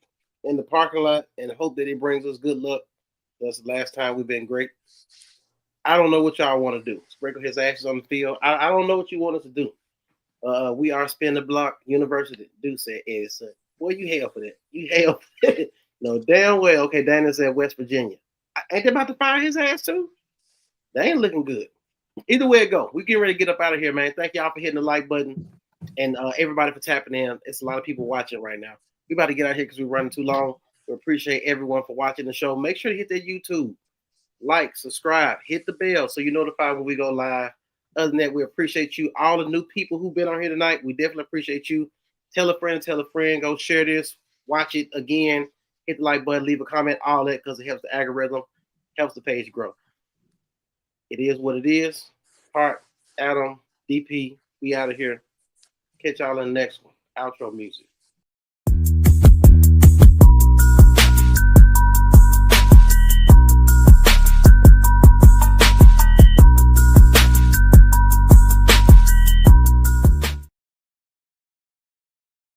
in the parking lot and hope that it brings us good luck. That's the last time we've been great. I don't know what y'all want to do. Sprinkle his ashes on the field. I don't know what you want us to do. We are spin the block university. Dude said, boy, you hell for that. You hell for that. No, damn well. Okay, Dana said West Virginia. Ain't they about to fire his ass too? They ain't looking good. Either way it go, we getting ready to get up out of here, man. Thank y'all for hitting the like button and everybody for tapping in. It's a lot of people watching right now. We about to get out here because we're running too long. We appreciate everyone for watching the show. Make sure to hit that YouTube, like, subscribe, hit the bell so you're notified when we go live. Other than that, we appreciate you. All the new people who've been on here tonight, we definitely appreciate you. Tell a friend, go share this, watch it again, hit the like button, leave a comment, all that, because it helps the algorithm, helps the page grow. It is what it is. Hart, Adam, DP, we out of here. Catch y'all in the next one. Outro music.